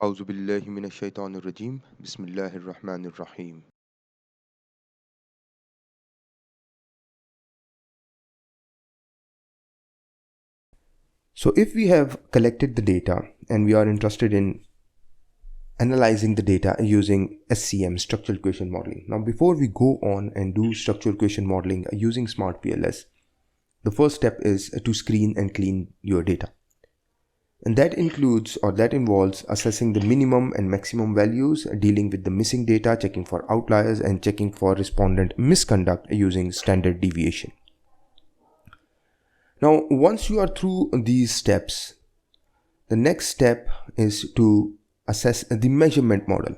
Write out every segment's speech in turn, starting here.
أعوذ بالله من الشيطان الرجيم بسم الله الرحمن الرحيم. So if we have collected the data and we are interested in analyzing the data using SCM, structural equation modeling. Now before we go on and do structural equation modeling using SmartPLS, the first step is to screen and clean your data. And that involves assessing the minimum and maximum values, dealing with the missing data, checking for outliers, and checking for respondent misconduct using standard deviation. Now, once you are through these steps, the next step is to assess the measurement model.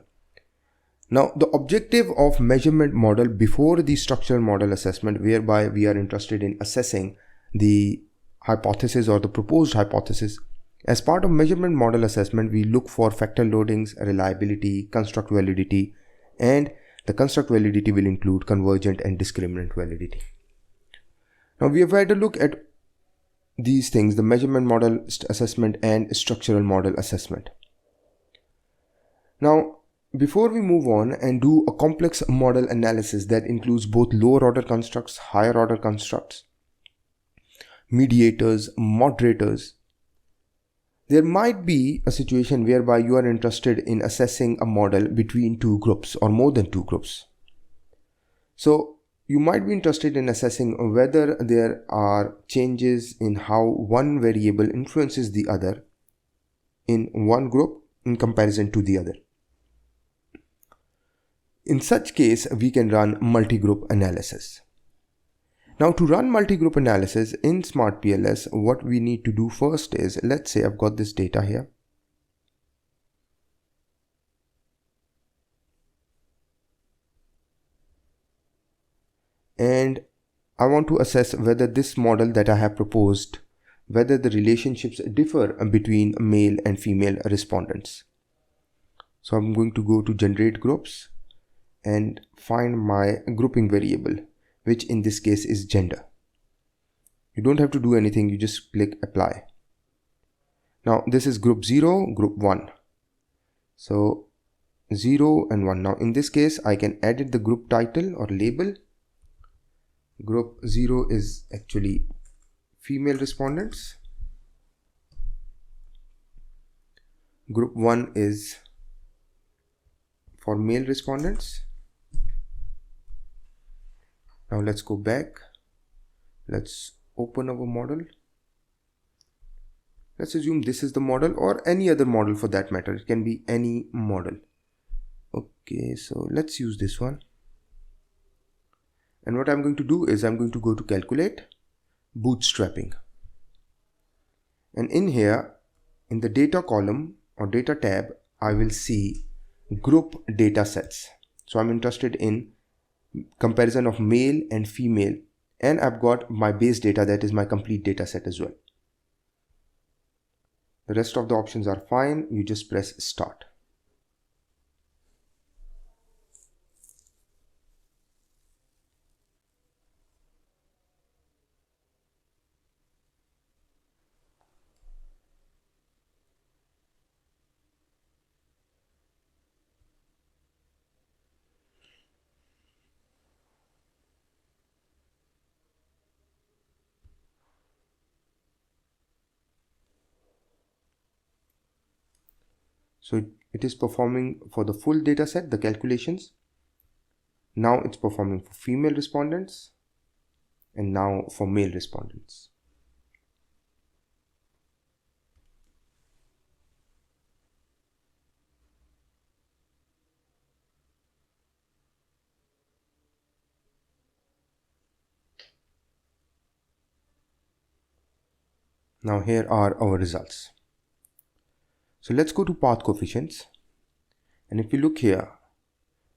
Now, the objective of measurement model before the structural model assessment, whereby we are interested in assessing the hypothesis or the proposed hypothesis. As part of measurement model assessment, we look for factor loadings, reliability, construct validity, and the construct validity will include convergent and discriminant validity. Now, we have had a look at these things, the measurement model assessment and structural model assessment. Now, before we move on and do a complex model analysis that includes both lower order constructs, higher order constructs, mediators, moderators, there might be a situation whereby you are interested in assessing a model between two groups or more than two groups. So you might be interested in assessing whether there are changes in how one variable influences the other in one group in comparison to the other. In such case, we can run multi-group analysis. Now, to run multi-group analysis in SmartPLS, what we need to do first is, let's say I've got this data here. And I want to assess whether this model that I have proposed, whether the relationships differ between male and female respondents. So I'm going to go to generate groups and find my grouping variable, which in this case is gender. You don't have to do anything, you just click apply. Now this is group 0, group 1. So 0 and 1. Now in this case, I can edit the group title or label. Group 0 is actually female respondents. Group 1 is for male respondents. Now let's go back. Let's open our model. Let's assume this is the model or any other model for that matter. It can be any model. Okay, so let's use this one. And what I'm going to do is I'm going to go to calculate, bootstrapping. And in here, in the data column or data tab, I will see group data sets. So I'm interested in comparison of male and female, and I've got my base data, that is my complete data set as well. The rest of the options are fine. You just press start. So it is performing for the full data set, the calculations. Now it's performing for female respondents and now for male respondents. Now here are our results. So let's go to path coefficients. And if you look here,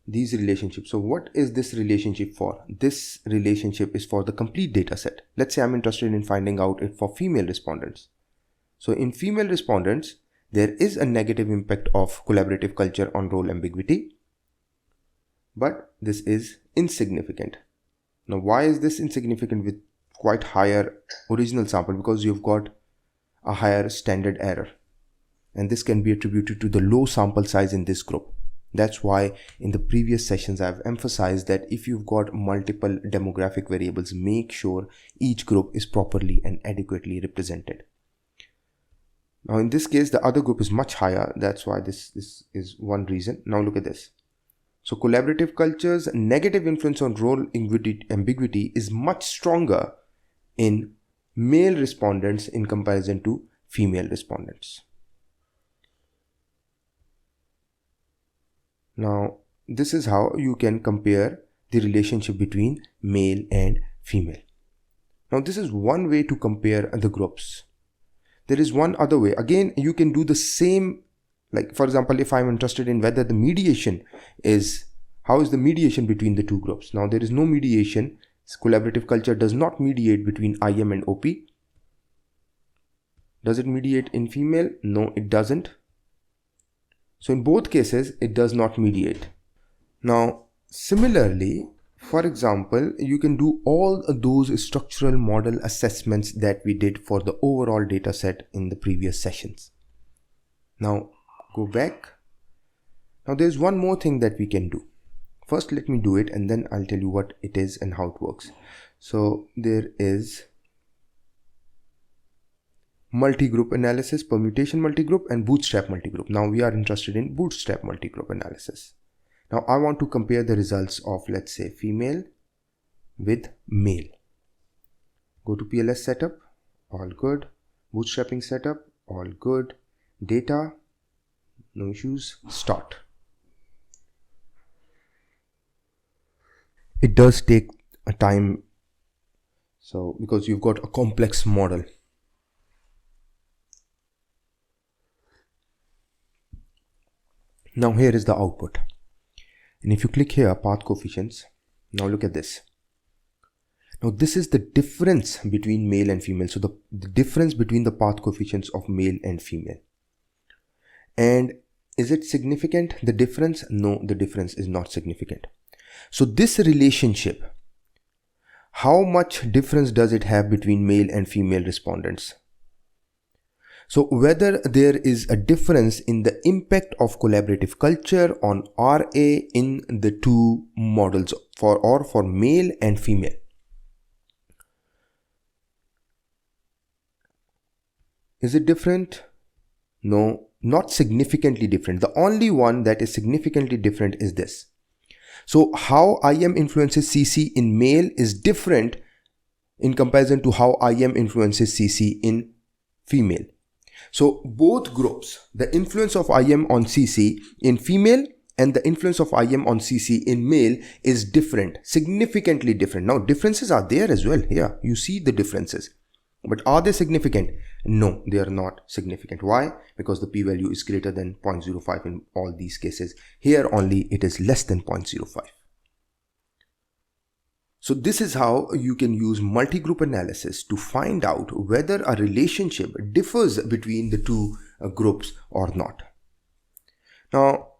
these relationships. So what is this relationship for? This relationship is for the complete data set. Let's say I'm interested in finding out it for female respondents. So in female respondents, there is a negative impact of collaborative culture on role ambiguity, but this is insignificant. Now, why is this insignificant with quite higher original sample? Because you've got a higher standard error. and this can be attributed to the low sample size in this group. That's why in the previous sessions I've emphasized that if you've got multiple demographic variables, make sure each group is properly and adequately represented. Now in this case, the other group is much higher. That's why this is one reason. Now look at this. So collaborative culture's negative influence on role ambiguity is much stronger in male respondents in comparison to female respondents. Now, this is how you can compare the relationship between male and female. Now, this is one way to compare the groups. There is one other way. Again, you can do the same. Like, for example, if I'm interested in whether the mediation is, how is the mediation between the two groups? Now, there is no mediation. Collaborative culture does not mediate between IM and OP. Does it mediate in female? No, it doesn't. So in both cases, it does not mediate. Now, similarly, for example, you can do all those structural model assessments that we did for the overall data set in the previous sessions. Now, go back. Now, there's one more thing that we can do. First, let me do it and then I'll tell you what it is and how it works. So there is multi-group analysis, permutation multi-group, and bootstrap multi-group. Now we are interested in bootstrap multi-group analysis. Now I want to compare the results of, let's say, female with male. Go to PLS setup, all good. Bootstrapping setup, all good. Data, no issues. Start. It does take a time, so because you've got a complex model. Now here is the output, and if you click here, path coefficients, now look at this. Now this is the difference between male and female. So the difference between the path coefficients of male and female. And is it significant, the difference? No, the difference is not significant. So this relationship, how much difference does it have between male and female respondents? So whether there is a difference in the impact of collaborative culture on RA in the two models for male and female. Is it different? No, not significantly different. The only one that is significantly different is this. So how IM influences CC in male is different in comparison to how IM influences CC in female. So both groups, the influence of IM on CC in female and the influence of IM on CC in male is different, significantly different. Now differences are there as well. Here you see the differences, but are they significant? No, they are not significant. Why? Because the p-value is greater than 0.05 in all these cases. Here only it is less than 0.05. So this is how you can use multi-group analysis to find out whether a relationship differs between the two groups or not. Now,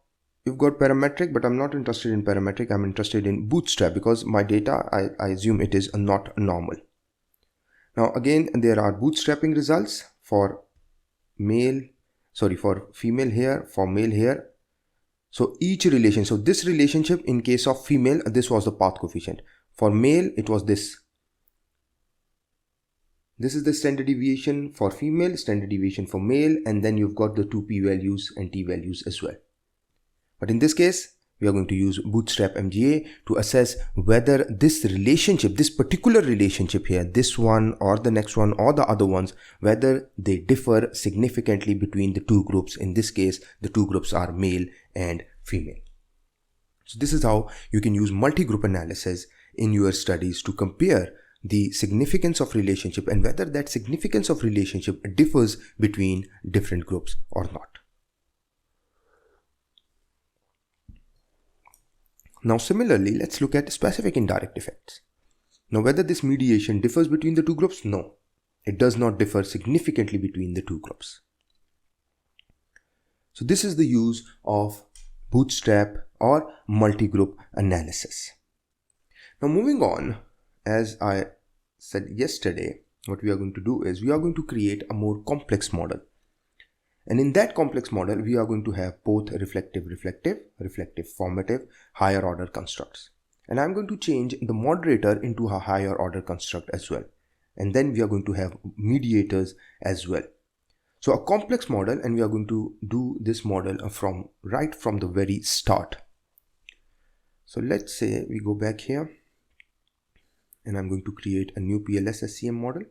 you've got parametric, but I'm not interested in parametric. I'm interested in bootstrap because my data, I assume it is not normal. Now, again, there are bootstrapping results for female here, for male here. So each relation, so this relationship in case of female, this was the path coefficient. For male, it was this. This is the standard deviation for female, standard deviation for male, and then you've got the two p-values and t-values as well. But in this case, we are going to use bootstrap MGA to assess whether this relationship, this particular relationship here, this one or the next one or the other ones, whether they differ significantly between the two groups. In this case, the two groups are male and female. So this is how you can use multi-group analysis in your studies to compare the significance of relationship and whether that significance of relationship differs between different groups or not. Now similarly, let's look at specific indirect effects. Now whether this mediation differs between the two groups? No, it does not differ significantly between the two groups. So this is the use of bootstrap or multi-group analysis. Now moving on, as I said yesterday, what we are going to do is we are going to create a more complex model. And in that complex model, we are going to have both reflective formative, higher order constructs. And I'm going to change the moderator into a higher order construct as well. And then we are going to have mediators as well. So a complex model, and we are going to do this model right from the very start. So let's say we go back here, and I'm going to create a new PLS-SCM model.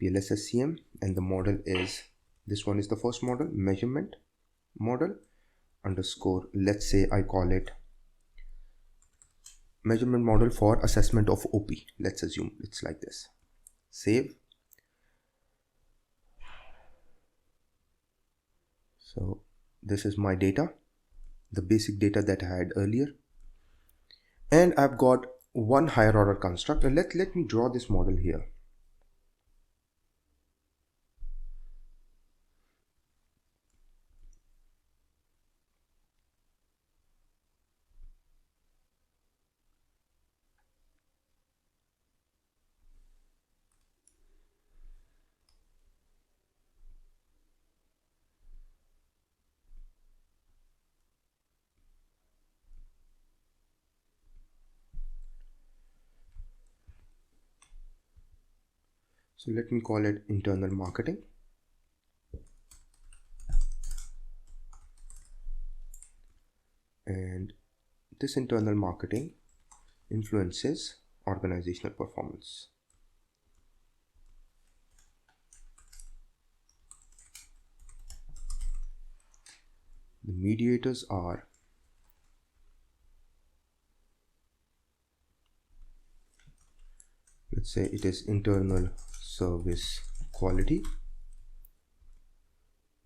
PLS-SCM, and the model is, this one is the first model, measurement model underscore, let's say I call it measurement model for assessment of OP. Let's assume it's like this. Save. So this is my data, the basic data that I had earlier, and I've got one higher order construct. And let me draw this model here. So let me call it internal marketing. And this internal marketing influences organizational performance. The mediators are let's say it is internal service quality,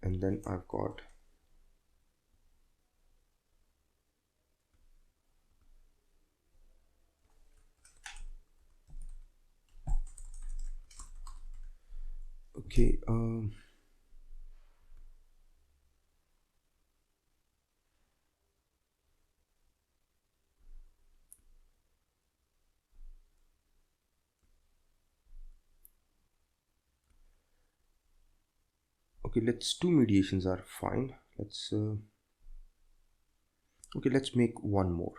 and then I've got okay okay, let's two mediations are fine. Let's okay, let's make one more.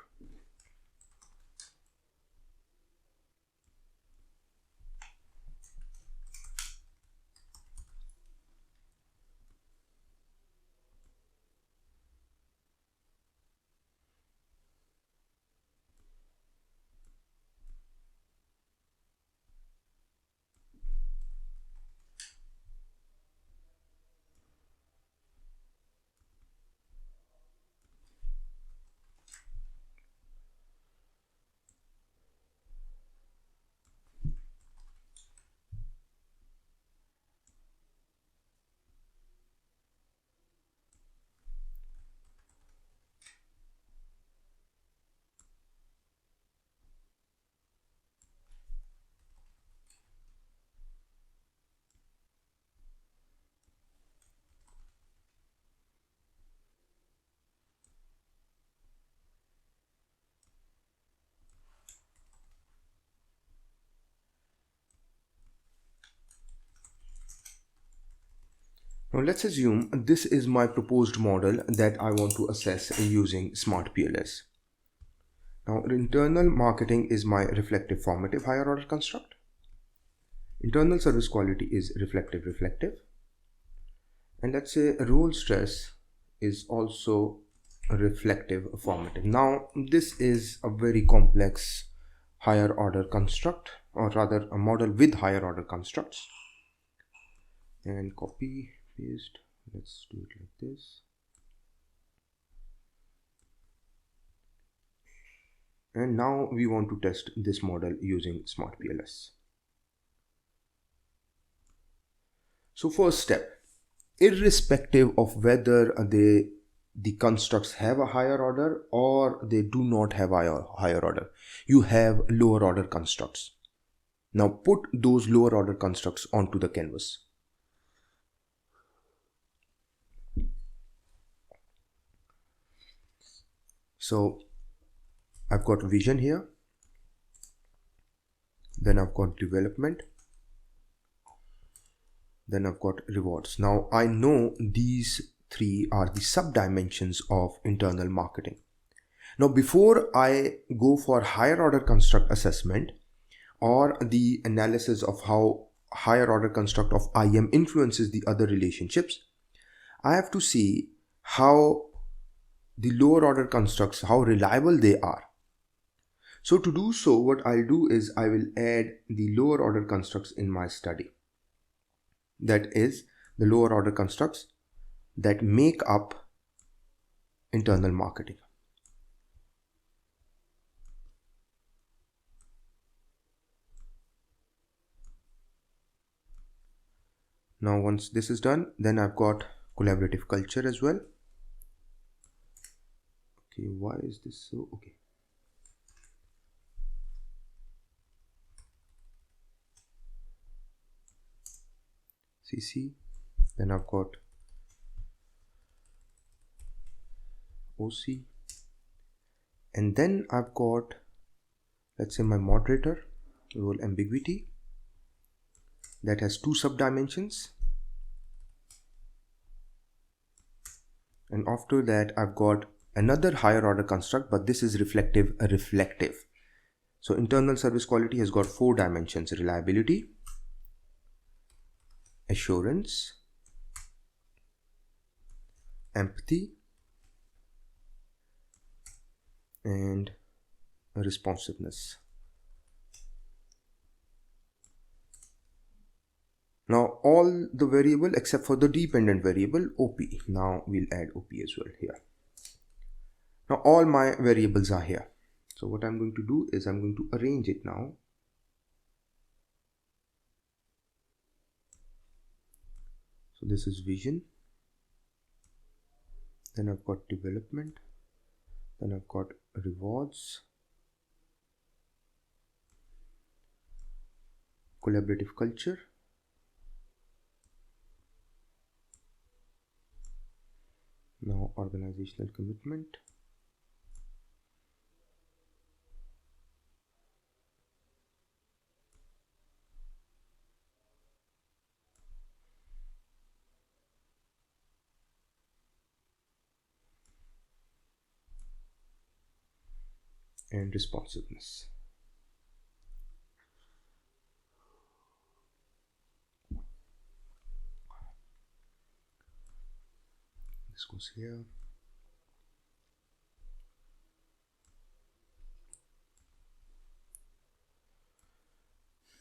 Now let's assume this is my proposed model that I want to assess using SmartPLS. Now internal marketing is my reflective formative higher order construct. Internal service quality is reflective. And let's say role stress is also a reflective formative. Now this is a very complex higher order construct, or rather a model with higher order constructs. And copy, paste, let's do it like this. And now we want to test this model using SmartPLS. So first step, irrespective of whether the constructs have a higher order or they do not have a higher order, you have lower order constructs. Now put those lower order constructs onto the canvas. So I've got vision here, then I've got development, then I've got rewards. Now I know these three are the sub-dimensions of internal marketing. Now before I go for higher order construct assessment or the analysis of how higher order construct of IM influences the other relationships, I have to see how the lower order constructs, how reliable they are. So to do so, what I'll do is I will add the lower order constructs in my study. That is the lower order constructs that make up internal marketing. Now once this is done, then I've got collaborative culture as well. Okay, why is this so? Okay. CC, then I've got OC, and then I've got, let's say, my moderator, role ambiguity, that has two sub-dimensions. And after that, I've got another higher order construct, but this is reflective. So internal service quality has got 4 dimensions: reliability, assurance, empathy, and responsiveness. Now all the variable except for the dependent variable OP. Now we'll add OP as well here. Now all my variables are here. So what I'm going to do is I'm going to arrange it now. So this is vision. Then I've got development. Then I've got rewards, collaborative culture, now organizational commitment, and responsiveness. This goes here.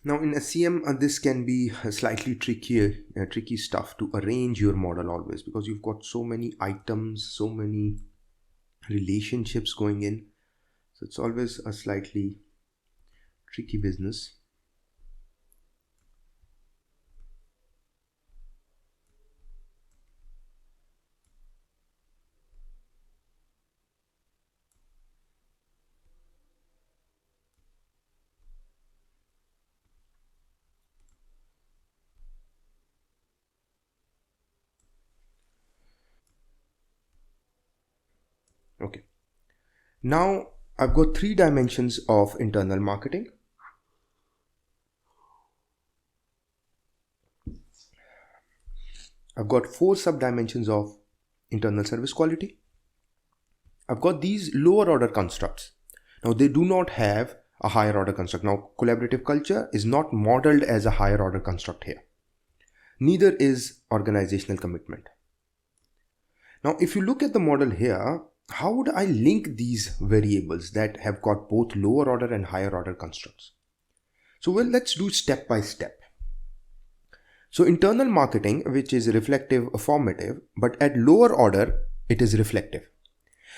Now in SCM, this can be slightly tricky stuff to arrange your model always, because you've got so many items, so many relationships going in. So it's always a slightly tricky business. Okay. Now I've got 3 dimensions of internal marketing. I've got 4 sub-dimensions of internal service quality. I've got these lower order constructs. Now they do not have a higher order construct. Now collaborative culture is not modeled as a higher order construct here. Neither is organizational commitment. Now if you look at the model here, how would I link these variables that have got both lower order and higher order constructs? So well, let's do step by step. So internal marketing, which is reflective formative, but at lower order, it is reflective.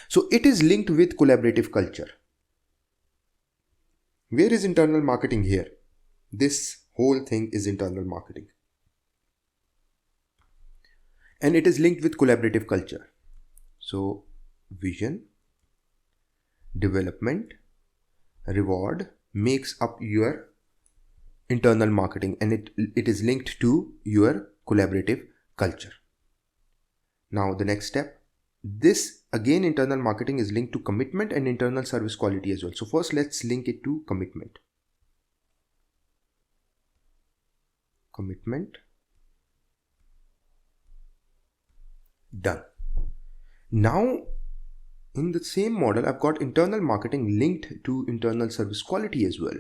So it is linked with collaborative culture. Where is internal marketing here? This whole thing is internal marketing. And it is linked with collaborative culture. So vision, development, reward makes up your internal marketing, and it is linked to your collaborative culture. Now the next step, this again internal marketing is linked to commitment and internal service quality as well. So first let's link it to commitment. Done. Now in the same model, I've got internal marketing linked to internal service quality as well.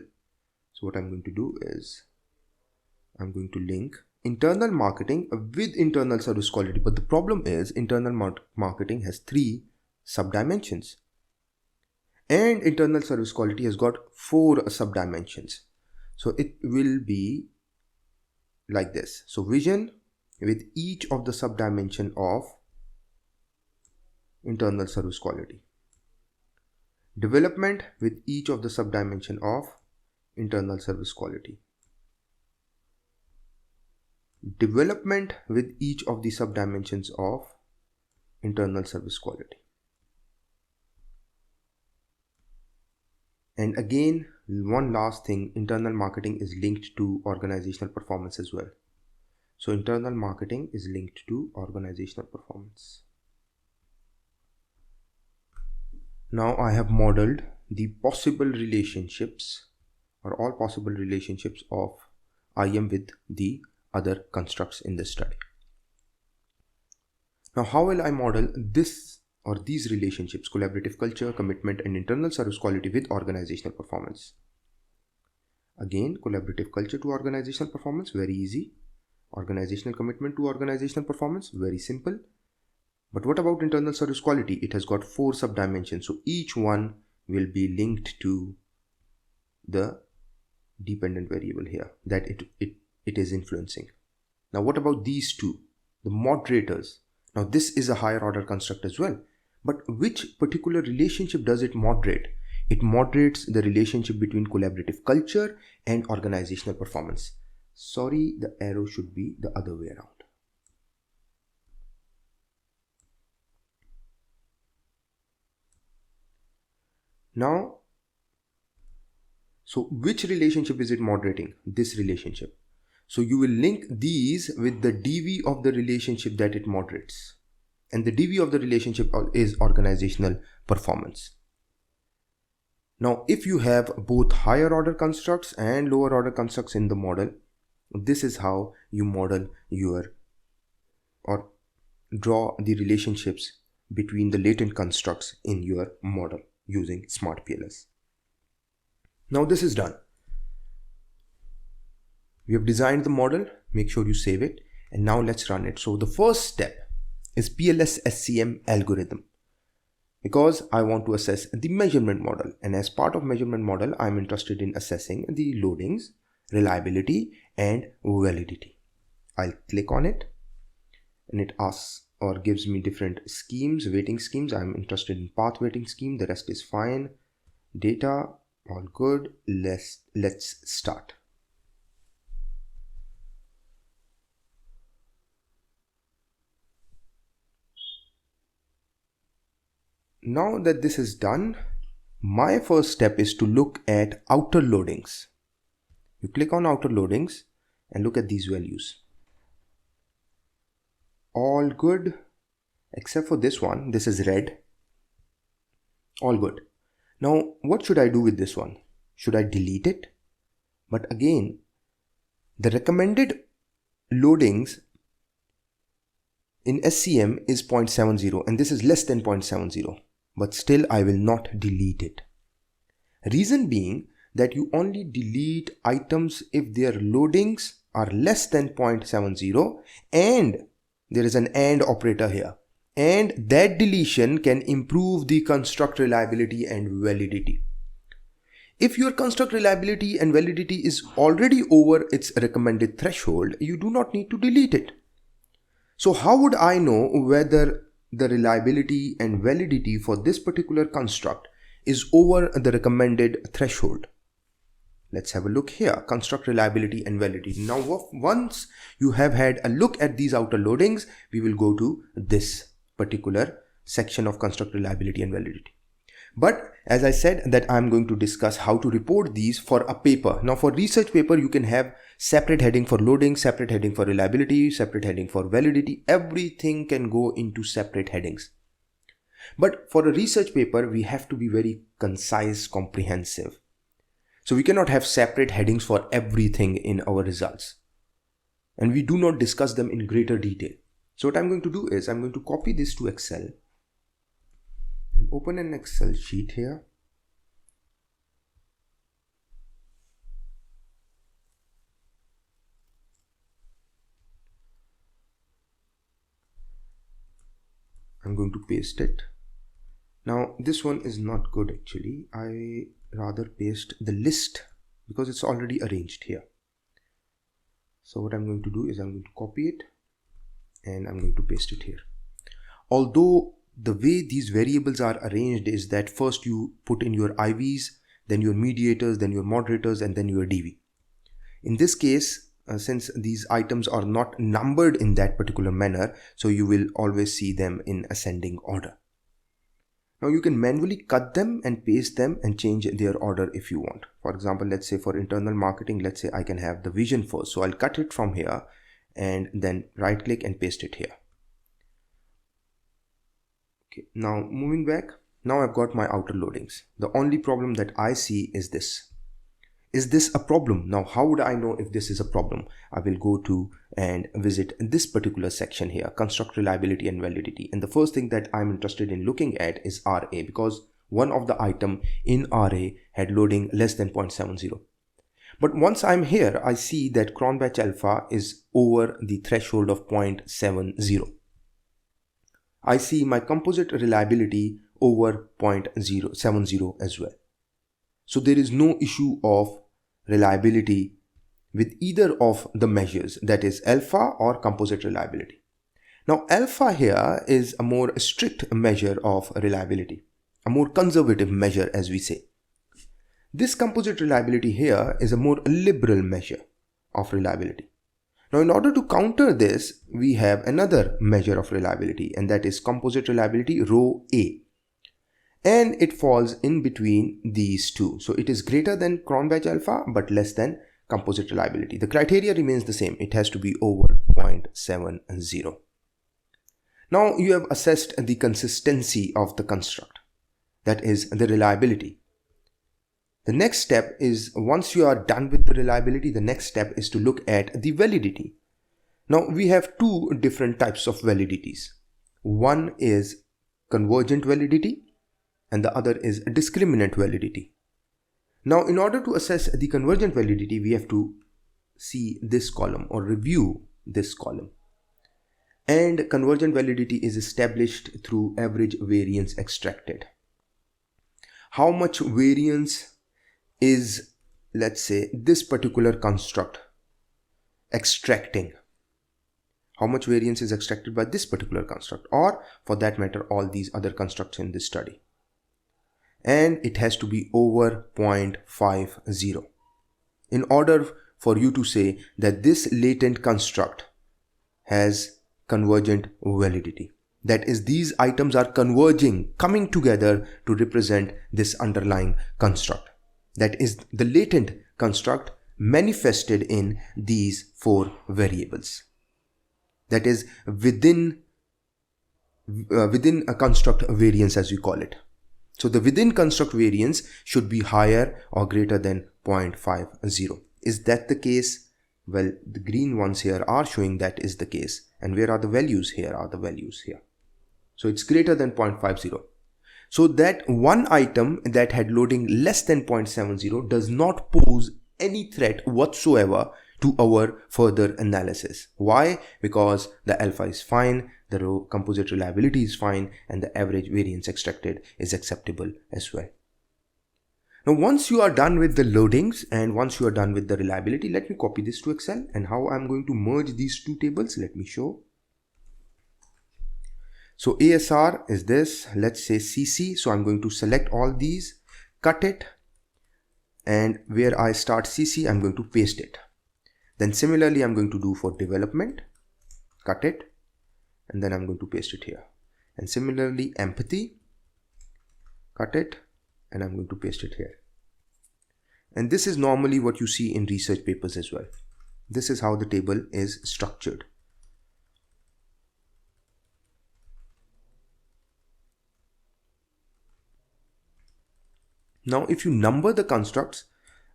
So what I'm going to do is I'm going to link internal marketing with internal service quality. But the problem is internal marketing has 3 subdimensions and internal service quality has got 4 subdimensions. So it will be like this. So vision with each of the subdimension of internal service quality. Development with each of the subdimension of internal service quality. Development with each of the subdimensions of internal service quality. And again, one last thing, internal marketing is linked to organizational performance as well. So internal marketing is linked to organizational performance. Now I have modeled the possible relationships or all possible relationships of IM with the other constructs in this study. Now how will I model this or these relationships, collaborative culture, commitment and internal service quality with organizational performance? Again, collaborative culture to organizational performance, very easy. Organizational commitment to organizational performance, very simple. But what about internal service quality? It has got 4 subdimensions. So each one will be linked to the dependent variable here that it is influencing. Now what about these two? The moderators. Now this is a higher order construct as well. But which particular relationship does it moderate? It moderates the relationship between collaborative culture and organizational performance. Sorry, the arrow should be the other way around. Now, so which relationship is it moderating? This relationship. So you will link these with the DV of the relationship that it moderates. And the DV of the relationship is organizational performance. Now, if you have both higher order constructs and lower order constructs in the model, this is how you model your or draw the relationships between the latent constructs in your model using SmartPLS. Now this is done. We have designed the model. Make sure you save it. And now let's run it. So the first step is PLS SCM algorithm, because I want to assess the measurement model. And as part of measurement model, I'm interested in assessing the loadings, reliability and validity. I'll click on it and it asks or gives me different schemes, weighting schemes. I'm interested in path weighting scheme. The rest is fine. Data, all good. Let's start. Now that this is done, my first step is to look at outer loadings. You click on outer loadings and look at these values. All good, except for this one. This is red. All good. Now, what should I do with this one? Should I delete it? But again, the recommended loadings in SCM is 0.70 and this is less than 0.70. But still I will not delete it. Reason being that you only delete items if their loadings are less than 0.70 and there is an AND operator here. And that deletion can improve the construct reliability and validity. If your construct reliability and validity is already over its recommended threshold, you do not need to delete it. So how would I know whether the reliability and validity for this particular construct is over the recommended threshold? Let's have a look here. Construct reliability and validity. Now, once you have had a look at these outer loadings, we will go to this particular section of construct reliability and validity. But as I said that I'm going to discuss how to report these for a paper. Now for research paper, you can have separate heading for loading, separate heading for reliability, separate heading for validity. Everything can go into separate headings. But for a research paper, we have to be very concise, comprehensive. So we cannot have separate headings for everything in our results. And we do not discuss them in greater detail. So what I'm going to do is I'm going to copy this to Excel and open an Excel sheet here. I'm going to paste it. Now this one is not good actually. I rather paste the list because it's already arranged here. So what I'm going to do is I'm going to copy it and I'm going to paste it here. Although the way these variables are arranged is that first you put in your IVs, then your mediators, then your moderators, and then your DV. In this case, since these items are not numbered in that particular manner, so you will always see them in ascending order. Now you can manually cut them and paste them and change their order if you want. For example, let's say for internal marketing, let's say I can have the vision first. So I'll cut it from here and then right click and paste it here. Okay, now moving back, now I've got my outer loadings. The only problem that I see is this. Is this a problem? Now, how would I know if this is a problem? I will go to and visit this particular section here, construct reliability and validity. And the first thing that I'm interested in looking at is RA, because one of the item in RA had loading less than 0.70. But once I'm here, I see that cron batch alpha is over the threshold of 0.70. I see my composite reliability over 0.070 as well. So there is no issue of reliability with either of the measures, that is alpha or composite reliability. Now alpha here is a more strict measure of reliability, a more conservative measure as we say. This composite reliability here is a more liberal measure of reliability. Now in order to counter this, we have another measure of reliability, and that is composite reliability rho A. And it falls in between these two. So it is greater than cron batch alpha but less than composite reliability. The criteria remains the same. It has to be over 0.70. Now you have assessed the consistency of the construct, that is the reliability. The next step is, once you are done with the reliability, the next step is to look at the validity. Now we have two different types of validities. One is convergent validity and the other is discriminant validity. Now in order to assess the convergent validity, we have to see this column or review this column. And convergent validity is established through average variance extracted. How much variance is, let's say, this particular construct extracting? How much variance is extracted by this particular construct, or for that matter all these other constructs in this study? And it has to be over 0.50 in order for you to say that this latent construct has convergent validity. That is, these items are converging, coming together to represent this underlying construct. That is the latent construct manifested in these four variables. That is within a construct variance, as we call it. So the within construct variance should be higher or greater than 0.50. Is that the case? Well, the green ones here are showing that is the case. And where are the values? Here are the values here. So it's greater than 0.50. So that one item that had loading less than 0.70 does not pose any threat whatsoever to our further analysis. Why? Because the alpha is fine, the composite reliability is fine, and the average variance extracted is acceptable as well. Now once you are done with the loadings and once you are done with the reliability, let me copy this to Excel. And how I'm going to merge these two tables, let me show. So ASR is this, let's say CC. So I'm going to select all these, cut it, and where I start CC, I'm going to paste it. Then similarly, I'm going to do for development, cut it, and then I'm going to paste it here. And similarly, empathy, cut it, and I'm going to paste it here. And this is normally what you see in research papers as well. This is how the table is structured. Now, if you number the constructs,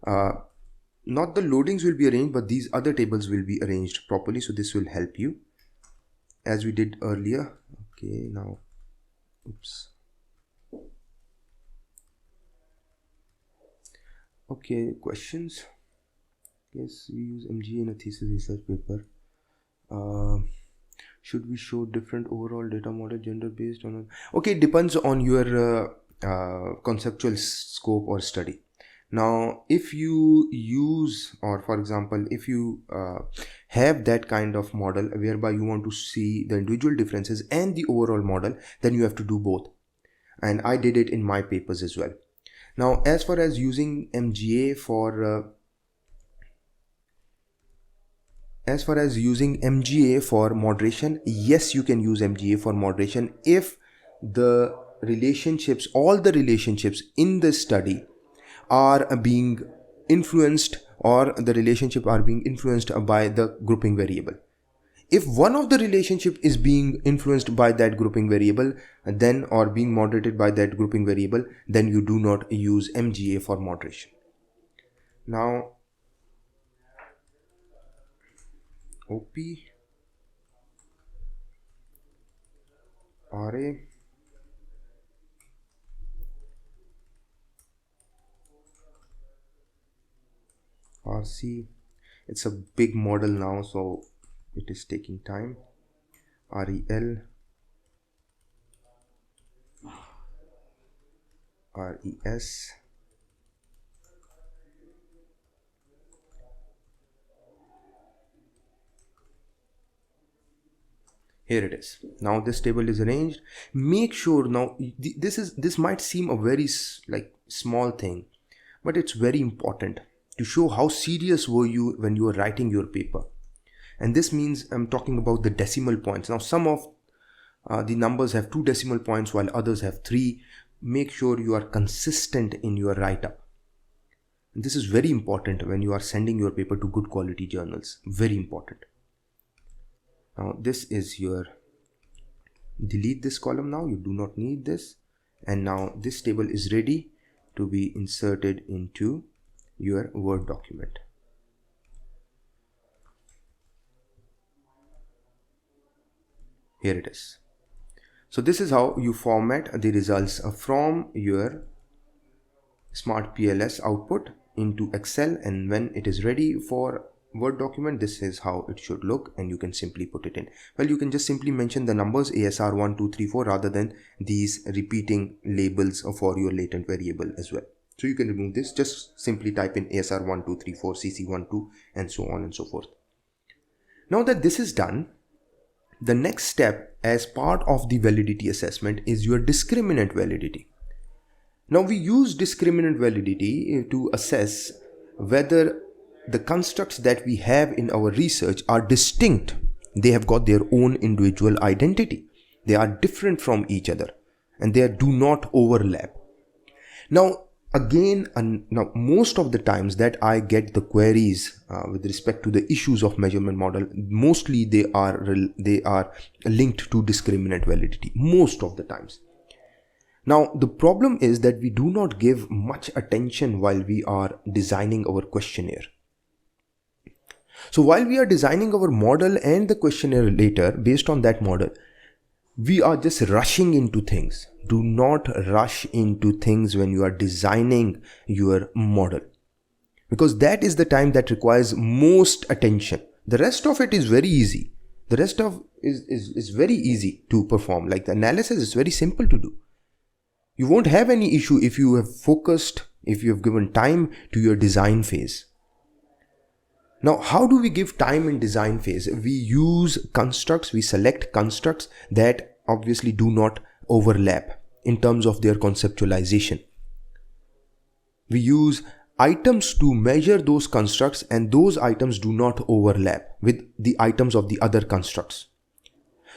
not the loadings will be arranged, but these other tables will be arranged properly. So this will help you. as we did earlier. Okay, now, oops. Okay, questions. Yes, we use MGA in a thesis research paper. Should we show different overall data model gender based on okay, it depends on your conceptual scope or study. Now if you use, or for example if you have that kind of model whereby you want to see the individual differences and the overall model, then you have to do both, and I did it in my papers as well. Now as far as using MGA for moderation, yes, you can use MGA for moderation if the relationships, all the relationships in the study are being influenced, or the relationship are being influenced by the grouping variable. If one of the relationship is being influenced by that grouping variable, then, or being moderated by that grouping variable, then you do not use MGA for moderation. Now OP, RA, RC, it's a big model now, so it is taking time. REL, RES, here it is. Now this table is arranged. Make sure, now this might seem a very like small thing, but it's very important to show how serious were you when you were writing your paper. And this means I'm talking about the decimal points. Now some of the numbers have 2 decimal points while others have 3. Make sure you are consistent in your write-up. And this is very important when you are sending your paper to good quality journals. Very important. Now this is your, delete this column now, you do not need this. And now this table is ready to be inserted into your Word document. Here it is. So this is how you format the results from your SmartPLS output into Excel, and when it is ready for Word document, this is how it should look, and you can simply put it in. Well, you can just simply mention the numbers ASR 1, 2, 3, 4 rather than these repeating labels for your latent variable as well. So you can remove this, just simply type in ASR 1, 2, 3, 4, CC 1, 2 and so on and so forth. Now that this is done, the next step as part of the validity assessment is your discriminant validity. Now we use discriminant validity to assess whether the constructs that we have in our research are distinct. They have got their own individual identity. They are different from each other and they do not overlap. Now again, now most of the times that I get the queries with respect to the issues of measurement model, mostly they are linked to discriminant validity, most of the times. Now the problem is that we do not give much attention while we are designing our questionnaire. So while we are designing our model and the questionnaire later based on that model, we are just rushing into things. Do not rush into things when you are designing your model, because that is the time that requires most attention. The rest of it is very easy. The rest of is very easy to perform. Like the analysis is very simple to do. You won't have any issue if you have focused, if you have given time to your design phase. Now, how do we give time in design phase? We use constructs, we select constructs that obviously do not overlap in terms of their conceptualization. We use items to measure those constructs, and those items do not overlap with the items of the other constructs.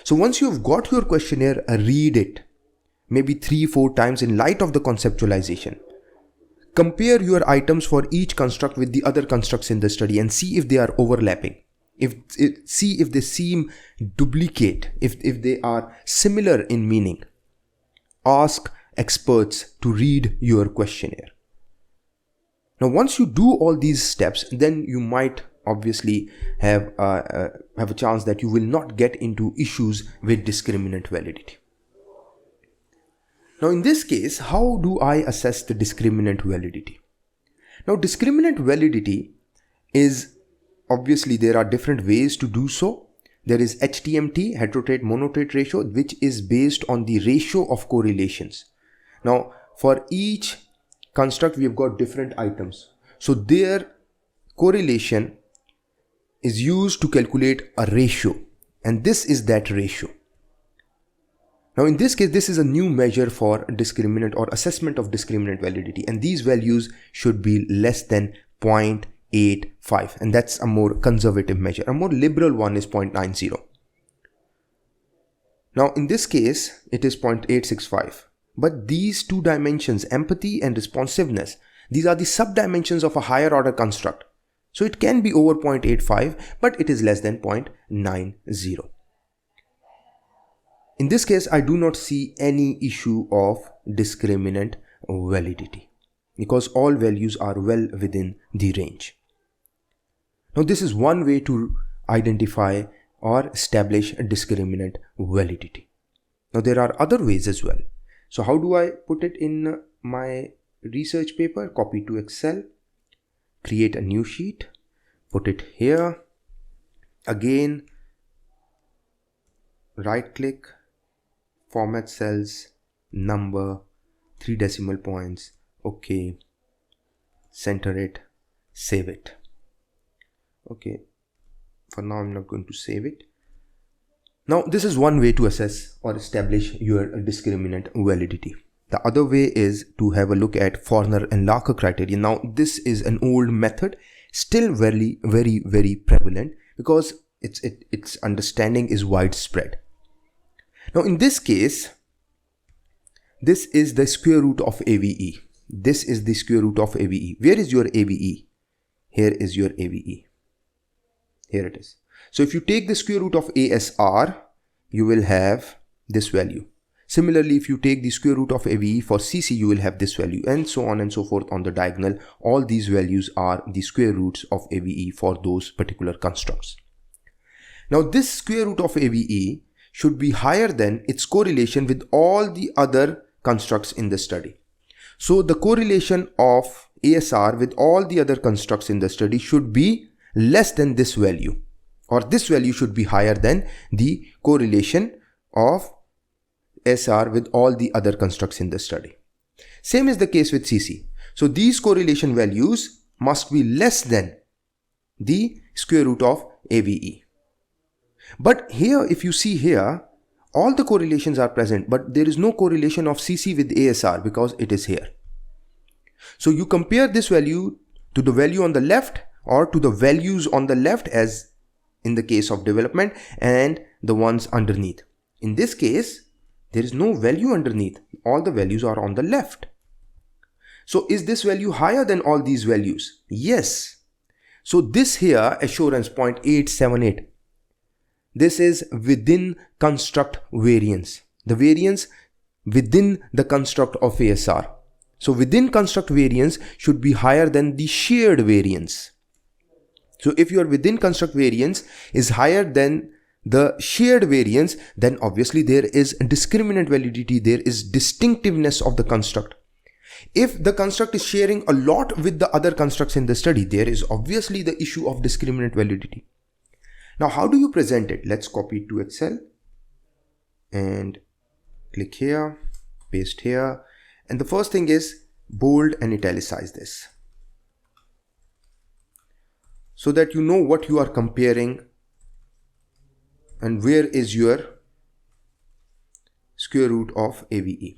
So once you've got your questionnaire, read it maybe 3-4 times in light of the conceptualization. Compare your items for each construct with the other constructs in the study and see if they are overlapping. See if they seem duplicate, if they are similar in meaning. Ask experts to read your questionnaire. Now once you do all these steps, then you might obviously have a chance that you will not get into issues with discriminant validity. Now in this case, how do I assess the discriminant validity? Now discriminant validity is, obviously there are different ways to do so. There is HTMT, heterotrait monotrait ratio, which is based on the ratio of correlations. Now for each construct we have got different items, so their correlation is used to calculate a ratio, and this is that ratio. Now in this case, this is a new measure for discriminant or assessment of discriminant validity, and these values should be less than 0.85, and that's a more conservative measure. A more liberal one is 0.90. Now in this case it is 0.865, but these two dimensions, empathy and responsiveness, these are the sub-dimensions of a higher order construct. So it can be over 0.85, but it is less than 0.90. In this case, I do not see any issue of discriminant validity because all values are well within the range. Now this is one way to identify or establish a discriminant validity. Now there are other ways as well. So how do I put it in my research paper? Copy to Excel, create a new sheet, put it here. Again, right click, format cells, number, 3 decimal points, okay, center it, save it. Okay, for now I'm not going to save it. Now this is one way to assess or establish your discriminant validity. The other way is to have a look at Forner and Larker criteria. Now this is an old method, still very prevalent because its understanding is widespread. Now in this case, this is the square root of AVE. This is the square root of AVE. Where is your AVE? Here is your AVE. Here it is. So if you take the square root of ASR, you will have this value. Similarly, if you take the square root of AVE for CC, you will have this value, and so on and so forth on the diagonal. All these values are the square roots of AVE for those particular constructs. Now this square root of AVE should be higher than its correlation with all the other constructs in the study. So the correlation of ASR with all the other constructs in the study should be less than this value, or this value should be higher than the correlation of SR with all the other constructs in the study. Same is the case with CC. So these correlation values must be less than the square root of AVE. But here, if you see here, all the correlations are present, but there is no correlation of CC with ASR because it is here. So you compare this value to the value on the left or to the values on the left, as in the case of development, and the ones underneath. In this case, there is no value underneath. All the values are on the left. So is this value higher than all these values? Yes. So this here, assurance 0.878, this is within construct variance, the variance within the construct of ASR. So within construct variance should be higher than the shared variance. So if your within construct variance is higher than the shared variance, then obviously there is discriminant validity, there is distinctiveness of the construct. If the construct is sharing a lot with the other constructs in the study, there is obviously the issue of discriminant validity. Now how do you present it? Let's copy it to Excel and click here, paste here, and the first thing is bold and italicize this so that you know what you are comparing and where is your square root of AVE.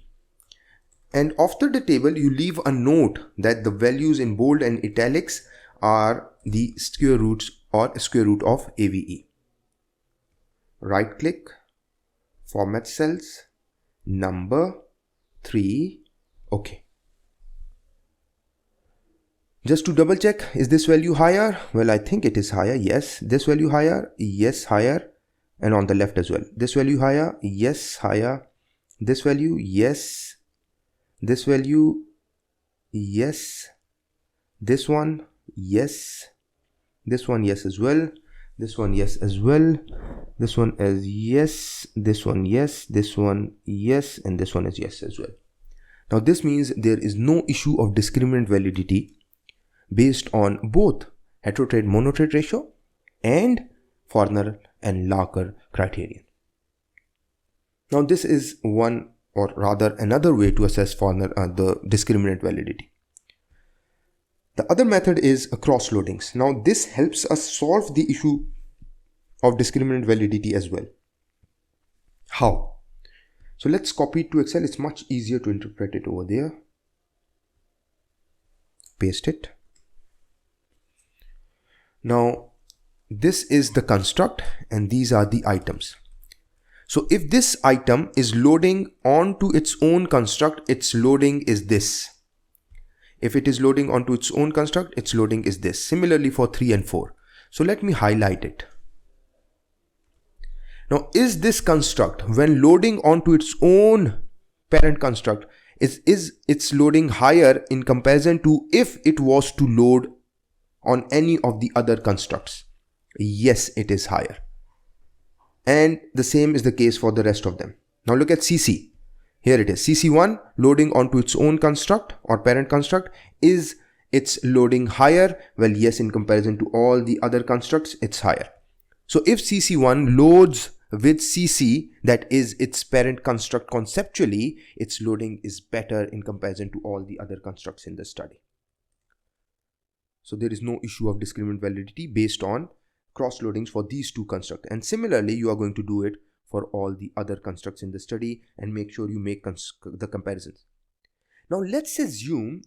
And after the table, you leave a note that the values in bold and italics are the square roots or square root of AVE. Right click, format cells, number, 3, okay. Just to double check, is this value higher? Well, I think it is higher. Yes. This value higher? Yes, higher. And on the left as well. This value higher? Yes, higher. This value? Yes. This value? Yes. This one? Yes. This one yes as well. This one yes as well. This one is yes. This one yes. This one yes. And this one is yes as well. Now this means there is no issue of discriminant validity based on both heterotrade monotrade ratio and Fornell and Larker criterion. Now this is one, or rather another way to assess the discriminant validity. The other method is cross loadings. Now this helps us solve the issue of discriminant validity as well. How? So let's copy it to Excel. It's much easier to interpret it over there. Paste it. Now this is the construct and these are the items. So if this item is loading onto its own construct, its loading is this. If it is loading onto its own construct, its loading is this. Similarly for 3 and 4. So let me highlight it. Now is this construct, when loading onto its own parent construct, is its loading higher in comparison to if it was to load on any of the other constructs? Yes, it is higher. And the same is the case for the rest of them. Now look at CC. Here it is. CC1 loading onto its own construct or parent construct. Is its loading higher? Well, yes, in comparison to all the other constructs, it's higher. So if CC1 loads with CC, that is its parent construct conceptually, its loading is better in comparison to all the other constructs in the study. So there is no issue of discriminant validity based on cross loadings for these two constructs. And similarly, you are going to do it for all the other constructs in the study and make sure you make the comparisons. Now let's assume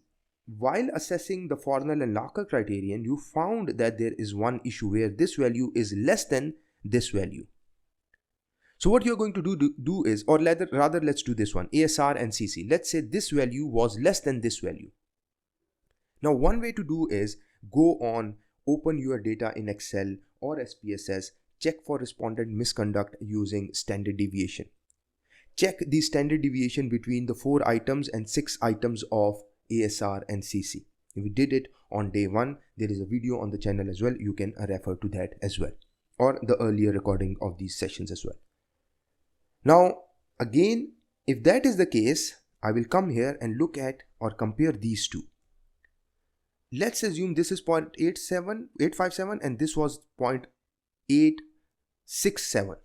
while assessing the Fornell and Larker criterion, you found that there is one issue where this value is less than this value. So what you're going to do is, or rather let's do this one, ASR and CC. Let's say this value was less than this value. Now one way to do is go on, open your data in Excel or SPSS, check for respondent misconduct using standard deviation. Check the standard deviation between the 4 items and 6 items of ASR and CC. We did it on day 1. There is a video on the channel as well. You can refer to that as well, or the earlier recording of these sessions as well. Now again, if that is the case, I will come here and look at or compare these two. Let's assume this is 0.857 and this was 0.867.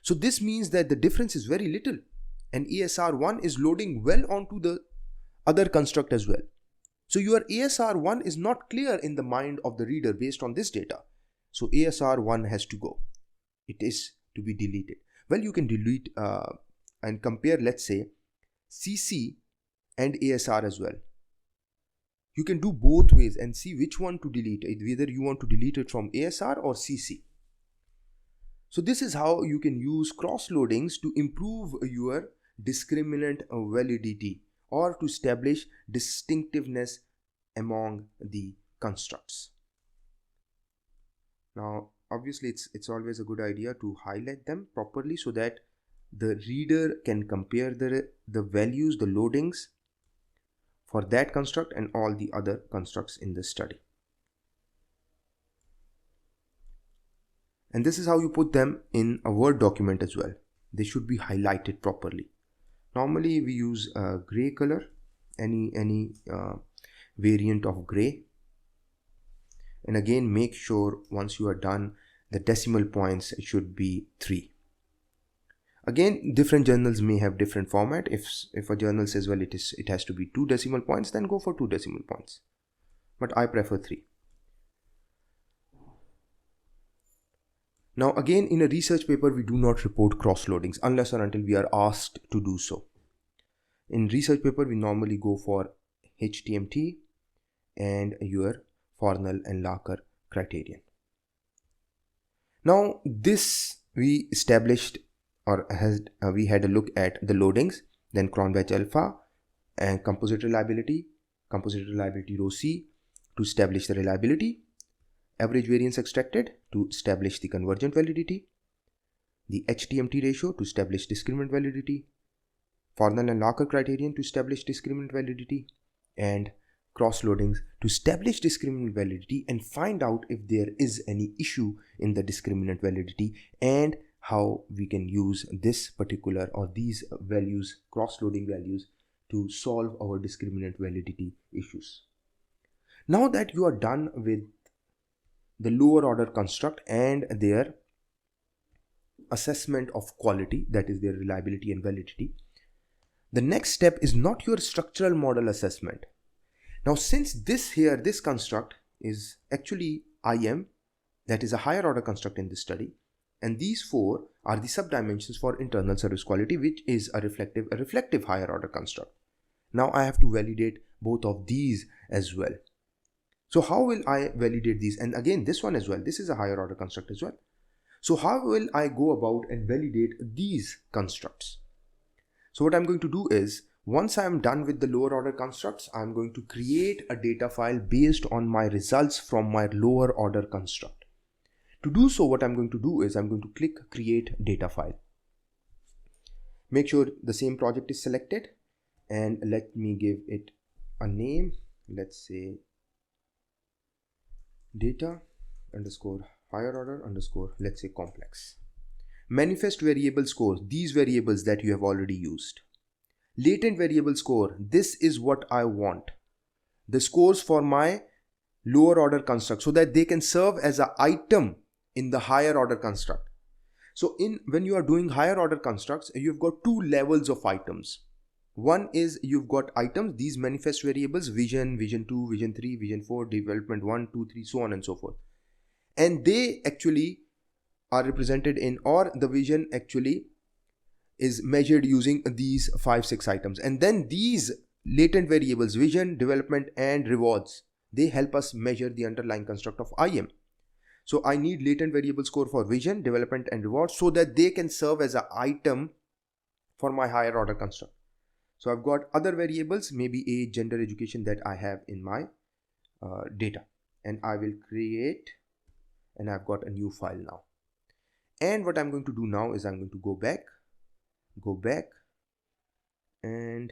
So this means that the difference is very little and ASR1 is loading well onto the other construct as well. So your ASR1 is not clear in the mind of the reader based on this data. So ASR1 has to go. It is to be deleted. Well, you can delete and compare, let's say, CC and ASR as well. You can do both ways and see which one to delete, whether you want to delete it from ASR or CC. So this is how you can use cross loadings to improve your discriminant validity or to establish distinctiveness among the constructs. Now obviously it's always a good idea to highlight them properly so that the reader can compare the values, the loadings for that construct and all the other constructs in the study. And this is how you put them in a Word document as well. They should be highlighted properly. Normally we use gray color, any variant of gray. And again, make sure once you are done, the decimal points should be 3. Again, different journals may have different format. If a journal says, well, it has to be 2 decimal points, then go for 2 decimal points. But I prefer 3. Now again, in a research paper, we do not report cross loadings unless or until we are asked to do so. In research paper, we normally go for HTMT and your Fornell and Larker criterion. Now this we established, or we had a look at the loadings, then Cronbach alpha and composite reliability rho C to establish the reliability, average variance extracted to establish the convergent validity, the HTMT ratio to establish discriminant validity, Fornell and Larker criterion to establish discriminant validity, and cross-loadings to establish discriminant validity and find out if there is any issue in the discriminant validity and how we can use this particular or these values, cross-loading values, to solve our discriminant validity issues. Now that you are done with the lower order construct and their assessment of quality, that is their reliability and validity, the next step is not your structural model assessment. Now, since this construct is actually IM, that is a higher order construct in this study, and these four are the subdimensions for internal service quality, which is a reflective higher order construct. Now I have to validate both of these as well. So how will I validate these? And again, this one as well, this is a higher order construct as well. So how will I go about and validate these constructs? So what I'm going to do is, once I'm done with the lower order constructs, I'm going to create a data file based on my results from my lower order construct. To do so, what I'm going to do is I'm going to click create data file. Make sure the same project is selected and let me give it a name. Let's say data underscore higher order underscore, let's say complex. Manifest variable scores, these variables that you have already used. Latent variable score, this is what I want. The scores for my lower order construct so that they can serve as an item in the higher order construct. So when you are doing higher order constructs, you've got two levels of items. One is you've got items, these manifest variables, vision, vision 2, vision 3, vision 4, development 1, 2, 3, so on and so forth. And they actually are represented in, or the vision actually is measured using these 5-6 items. And then these latent variables, vision, development and rewards, they help us measure the underlying construct of IM. So I need latent variable score for vision, development and rewards so that they can serve as an item for my higher order construct. So I've got other variables, maybe age, gender, education, that I have in my data, and I will create, and I've got a new file now. And what I'm going to do now is I'm going to go back, and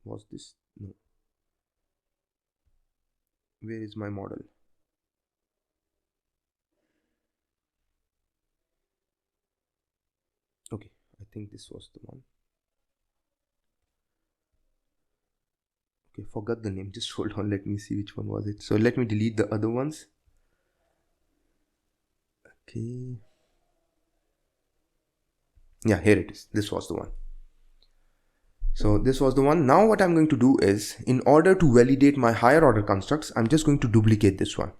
was this? No. Where is my model? Okay, I think this was the one. Okay, forgot the name. Just hold on. Let me see which one was it. So let me delete the other ones. Okay. Yeah, here it is. This was the one. So this was the one. Now what I'm going to do is, in order to validate my higher order constructs, I'm just going to duplicate this one.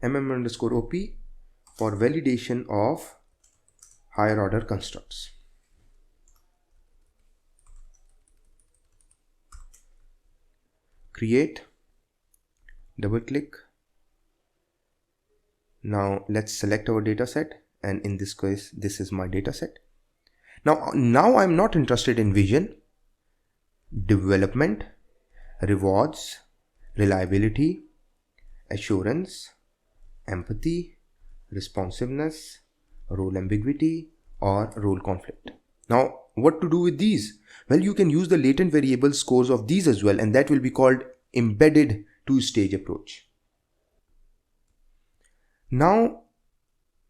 mm_op for validation of higher order constructs. Create, double click. Now let's select our data set, and in this case this is my data set. Now I'm not interested in vision, development, rewards, reliability, assurance, empathy, responsiveness, role ambiguity or role conflict. Now what to do with these? Well, you can use the latent variable scores of these as well, and that will be called embedded two-stage approach. Now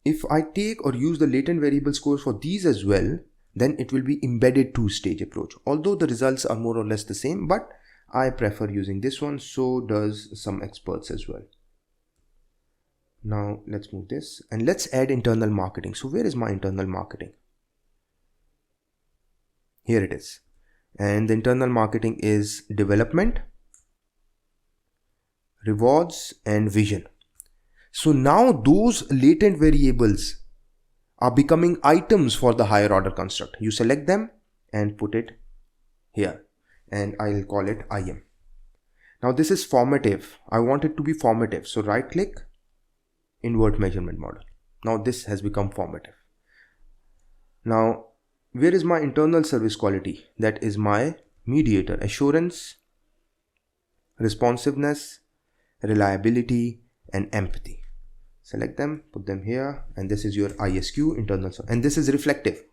if I take or use the latent variable scores for these as well, then it will be embedded two-stage approach. Although the results are more or less the same, but I prefer using this one, so does some experts as well. Now let's move this and let's add internal marketing. So where is my internal marketing? Here it is. And the internal marketing is development, rewards and vision. So now those latent variables are becoming items for the higher order construct. You select them and put it here, and I'll call it IM. Now this is formative. I want it to be formative. So right click, invert measurement model. Now this has become formative. Now where is my internal service quality? That is my mediator, assurance, responsiveness, reliability and empathy. Select them, put them here, and this is your ISQ, internal service, and this is reflective.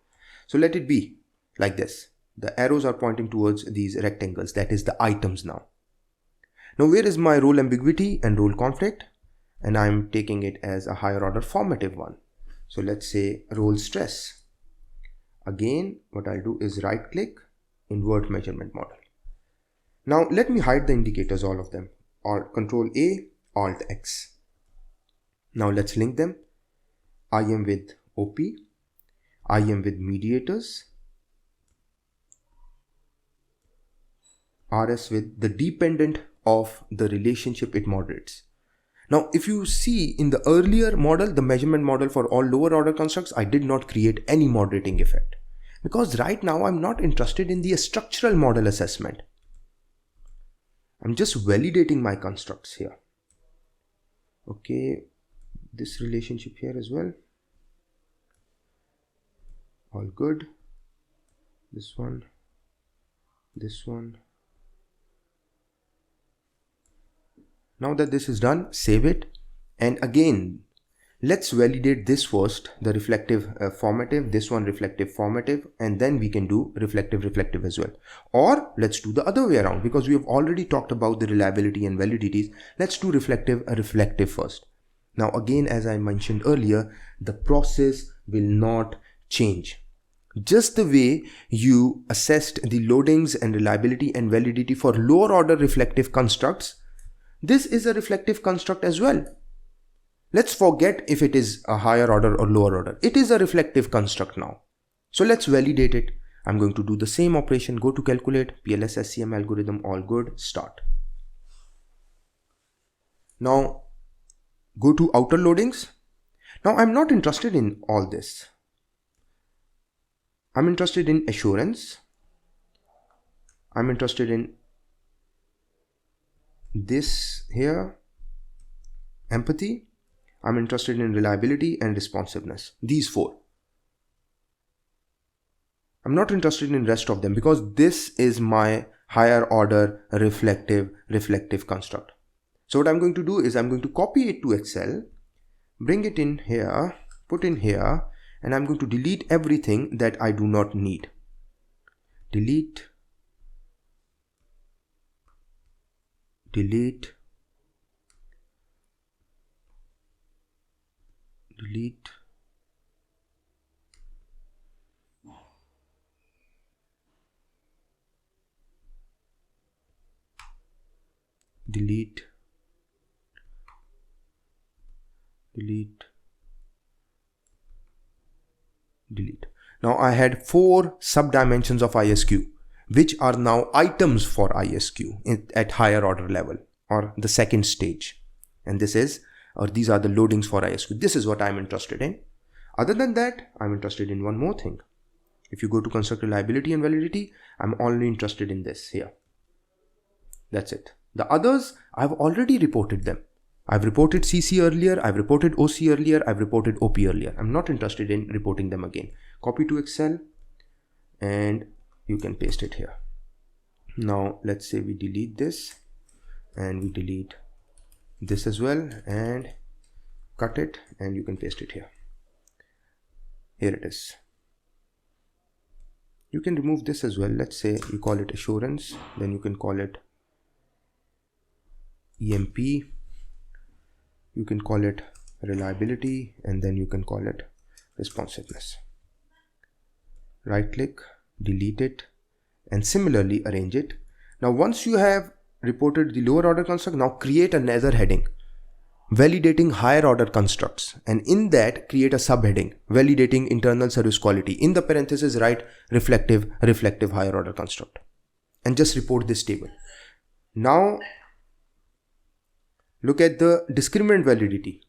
So let it be like this. The arrows are pointing towards these rectangles, that is the items now. Now where is my role ambiguity and role conflict? And I'm taking it as a higher order formative one. So let's say role stress. Again, what I'll do is right click, invert measurement model. Now let me hide the indicators, all of them. Control A, Alt X. Now let's link them. I am with OP. I am with mediators. RS with the dependent of the relationship it moderates. Now, if you see in the earlier model, the measurement model for all lower order constructs, I did not create any moderating effect because right now I'm not interested in the structural model assessment. I'm just validating my constructs here. Okay, this relationship here as well. All good. This one, this one. Now that this is done, save it. And again, let's validate this first, the reflective formative, this one reflective formative, and then we can do reflective as well. Or let's do the other way around because we have already talked about the reliability and validities. Let's do reflective first. Now again, as I mentioned earlier, the process will not change. Just the way you assessed the loadings and reliability and validity for lower order reflective constructs, this is a reflective construct as well. Let's forget if it is a higher order or lower order. It is a reflective construct now. So let's validate it. I'm going to do the same operation. Go to calculate, PLS SCM algorithm, all good, start. Now go to outer loadings. Now I'm not interested in all this. I'm interested in assurance. I'm interested in this here, empathy. I'm interested in reliability and responsiveness. These four. I'm not interested in rest of them because this is my higher order reflective construct. So what I'm going to do is I'm going to copy it to Excel, bring it in here, put in here, and I'm going to delete everything that I do not need. Delete. Delete. Delete. Delete. Delete. Delete. Now I had 4 subdimensions of ISQ, which are now items for ISQ at higher order level or the second stage. And this is, or these are the loadings for ISQ. This is what I'm interested in. Other than that, I'm interested in one more thing. If you go to construct reliability and validity, I'm only interested in this here. That's it. The others, I've already reported them. I've reported CC earlier, I've reported OC earlier, I've reported OP earlier. I'm not interested in reporting them again. Copy to Excel and you can paste it here. Now let's say we delete this and we delete this as well and cut it and you can paste it here. Here it is. You can remove this as well. Let's say you call it assurance, then you can call it EMP, you can call it reliability, and then you can call it responsiveness. Right click, delete it, and similarly arrange it. Now once you have reported the lower order construct, now create another heading validating higher order constructs, and in that create a subheading validating internal service quality. In the parenthesis write reflective higher order construct and just report this table. Now look at the discriminant validity.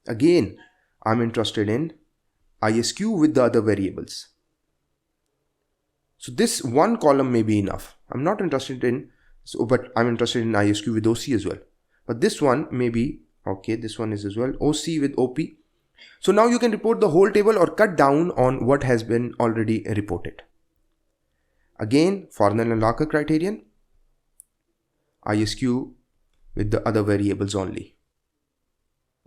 Again, I'm interested in ISQ with the other variables. So this one column may be enough. I'm not interested in, but I'm interested in ISQ with OC as well. But this one may be, okay, this one is as well, OC with OP. So now you can report the whole table or cut down on what has been already reported. Again, Fornell and Larker criterion, ISQ with the other variables only.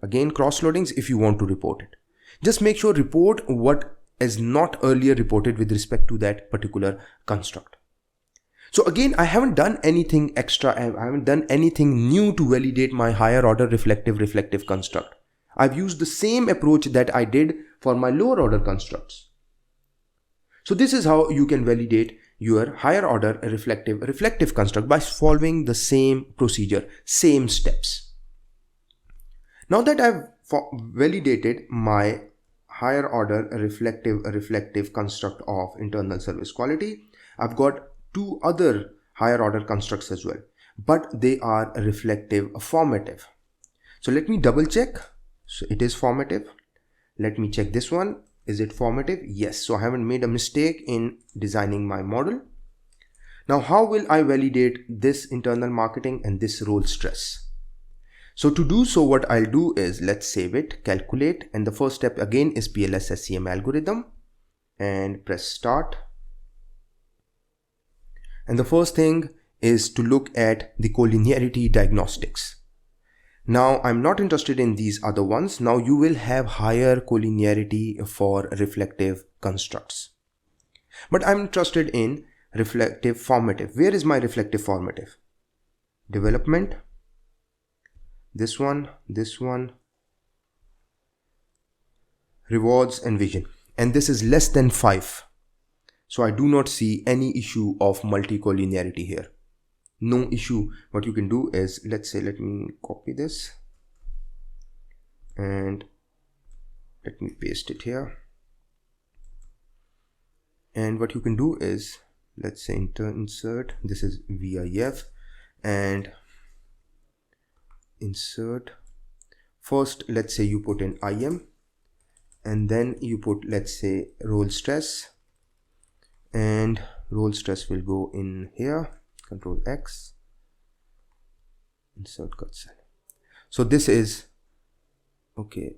Again, cross loadings if you want to report it. Just make sure report what is not earlier reported with respect to that particular construct. So again, I haven't done anything extra. I haven't done anything new to validate my higher order reflective construct. I've used the same approach that I did for my lower order constructs. So this is how you can validate your higher order reflective construct by following the same procedure, same steps. Now that I've validated my higher order reflective construct of internal service quality, I've got two other higher order constructs as well, but they are reflective formative. So let me double check. So it is formative. Let me check this one. Is it formative? Yes. So I haven't made a mistake in designing my model. Now, how will I validate this internal marketing and this role stress? So to do so, what I'll do is, let's save it, calculate, and the first step again is PLS SCM algorithm, and press start. And the first thing is to look at the collinearity diagnostics. Now I'm not interested in these other ones. Now you will have higher collinearity for reflective constructs, but I'm interested in reflective formative. Where is my reflective formative? Development, this one, rewards and vision, and this is less than 5. So I do not see any issue of multi-collinearity here. No issue. What you can do is, let's say, let me copy this and let me paste it here. And what you can do is, let's say insert, this is VIF, and insert. First, let's say you put in IM, and then you put, let's say, role stress, and role stress will go in here. Control X, insert cut cell. So this is okay.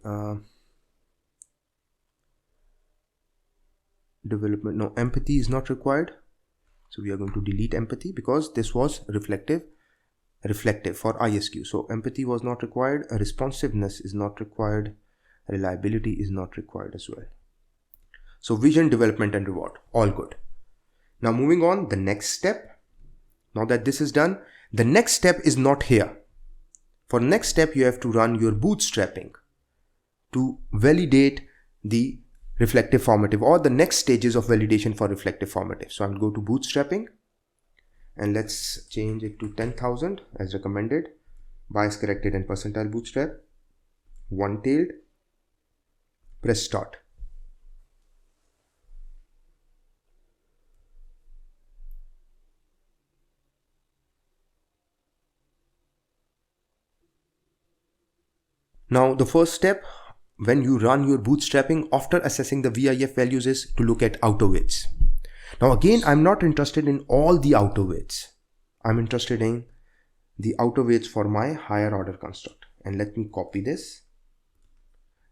Development, no, empathy is not required. So we are going to delete empathy because this was reflective for ISQ. So empathy was not required. Responsiveness is not required. Reliability is not required as well. So vision, development, and reward, all good. Now moving on, the next step. Now that this is done, the next step is not here. For next step, you have to run your bootstrapping to validate the reflective formative, or the next stages of validation for reflective formative. So I'll go to bootstrapping and let's change it to 10,000 as recommended. Bias corrected and percentile bootstrap, one-tailed, press start. Now the first step when you run your bootstrapping after assessing the VIF values is to look at outer weights. Now again, I'm not interested in all the outer weights. I'm interested in the outer weights for my higher order construct. And let me copy this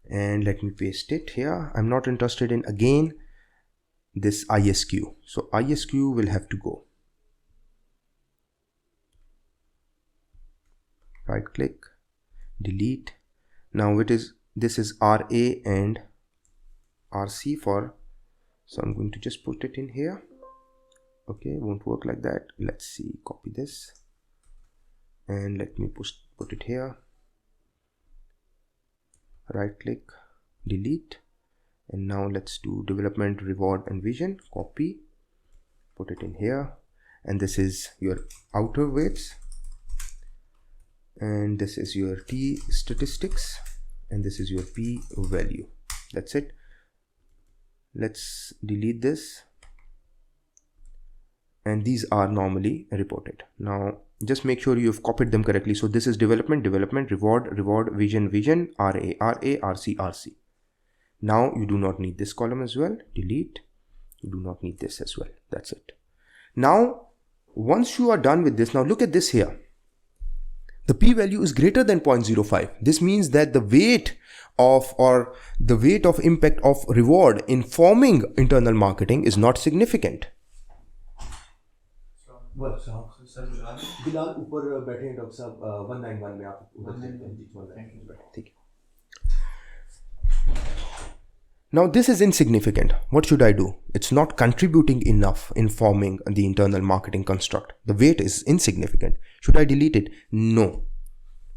and let me paste it here. I'm not interested in, again, this ISQ. So ISQ will have to go. Right click, delete. Now this is RA and RC for, so I'm going to just put it in here. Okay, it won't work like that. Let's see, copy this and let me put it here. Right click, delete, and now let's do development, reward, and vision. Copy, put it in here, and this is your outer weights, and this is your T statistics, and this is your P value. That's it. Let's delete this, and these are normally reported. Now just make sure you've copied them correctly. So this is development, reward, vision, RA, RC. Now you do not need this column as well. Delete. You do not need this as well. That's it. Now once you are done with this, now look at this here. The p value is greater than 0.05. This means that the weight of, or the weight of impact of reward in forming internal marketing is not significant. Bilal ऊपर बैठे हैं doctor साहब 191 में आप उधर ठीक है. Now this is insignificant. What should I do? It's not contributing enough in forming the internal marketing construct. The weight is insignificant. Should I delete it? No.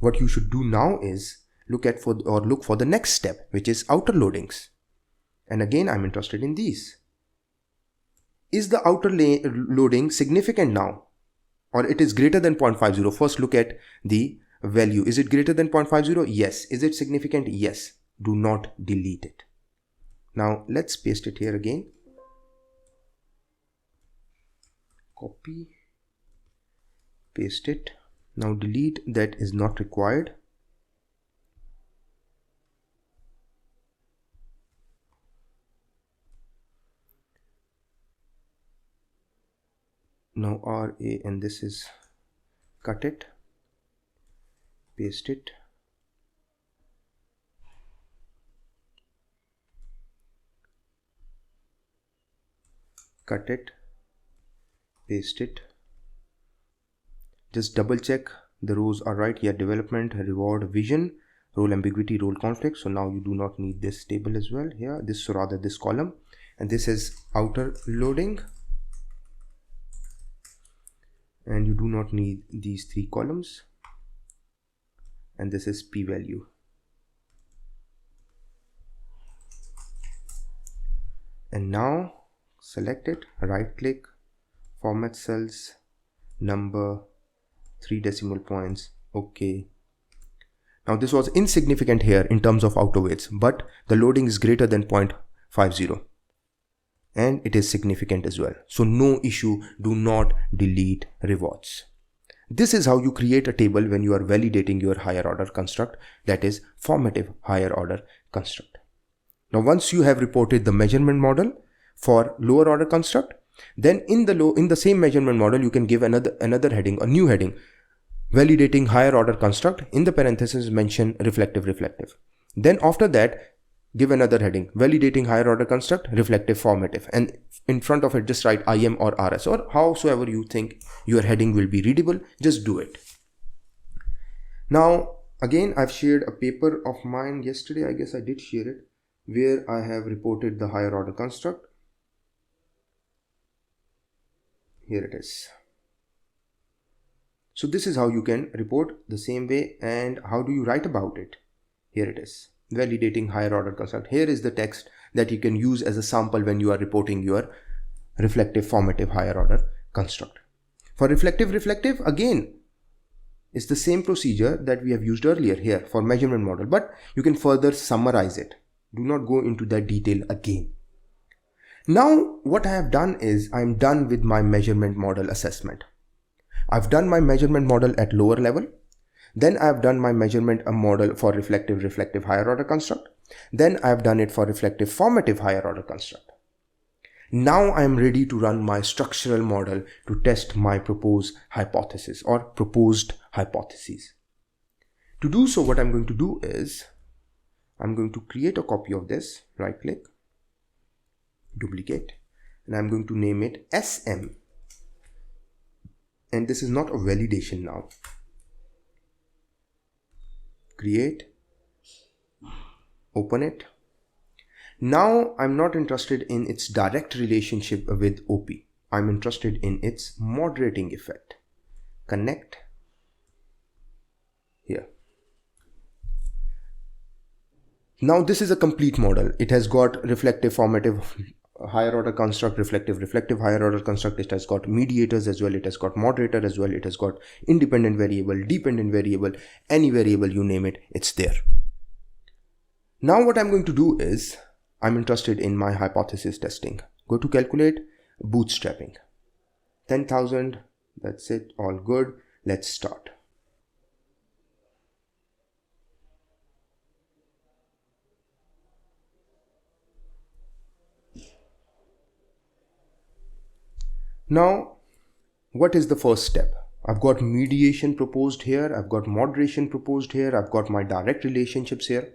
What you should do now is look for the next step, which is outer loadings. And again, I'm interested in these. Is the outer loading significant now? Or it is greater than 0.50? First look at the value. Is it greater than 0.50? Yes. Is it significant? Yes. Do not delete it. Now let's paste it here again. Copy, paste it. Now delete, that is not required. Now RA, and this is, cut it, paste it. Cut it, paste it. Just double check the rows are right. Yeah, development, reward, vision, role ambiguity, role conflict. So now you do not need this table as well here. This, so rather this column, and this is outer loading, and you do not need these three columns, and this is p-value. And now select it, right click, format cells, number, 3 decimal points, okay. Now this was insignificant here in terms of outer weights, but the loading is greater than 0.50 and it is significant as well. So no issue, do not delete rewards. This is how you create a table when you are validating your higher order construct, that is formative higher order construct. Now once you have reported the measurement model for lower order construct, then in the same measurement model you can give another heading, a new heading, validating higher order construct. In the parenthesis mention reflective. Then after that give another heading, validating higher order construct, reflective formative, and in front of it just write IM or RS or howsoever you think your heading will be readable, just do it. Now again, I've shared a paper of mine yesterday, I guess I did share it, where I have reported the higher order construct. Here it is. So this is how you can report the same way. And how do you write about it? Here it is, validating higher order construct. Here is the text that you can use as a sample when you are reporting your reflective formative higher order construct. For reflective again, it's the same procedure that we have used earlier here for measurement model, but you can further summarize it. Do not go into that detail again. Now what I have done is I'm done with my measurement model assessment. I've done my measurement model at lower level. Then I've done my measurement model for reflective higher order construct. Then I've done it for reflective formative higher order construct. Now I'm ready to run my structural model to test my proposed hypothesis or proposed hypotheses. To do so, what I'm going to do is I'm going to create a copy of this, right click, duplicate, and I'm going to name it SM. And this is not a validation now. Create, open it. Now I'm not interested in its direct relationship with OP. I'm interested in its moderating effect. Connect here. Now this is a complete model. It has got reflective formative higher order construct, reflective higher order construct. It has got mediators as well. It has got moderator as well. It has got independent variable, dependent variable, any variable you name it, it's there. Now what I'm going to do is I'm interested in my hypothesis testing. Go to calculate, bootstrapping, 10,000. That's it. All good. Let's start. Now, what is the first step? I've got mediation proposed here. I've got moderation proposed here. I've got my direct relationships here.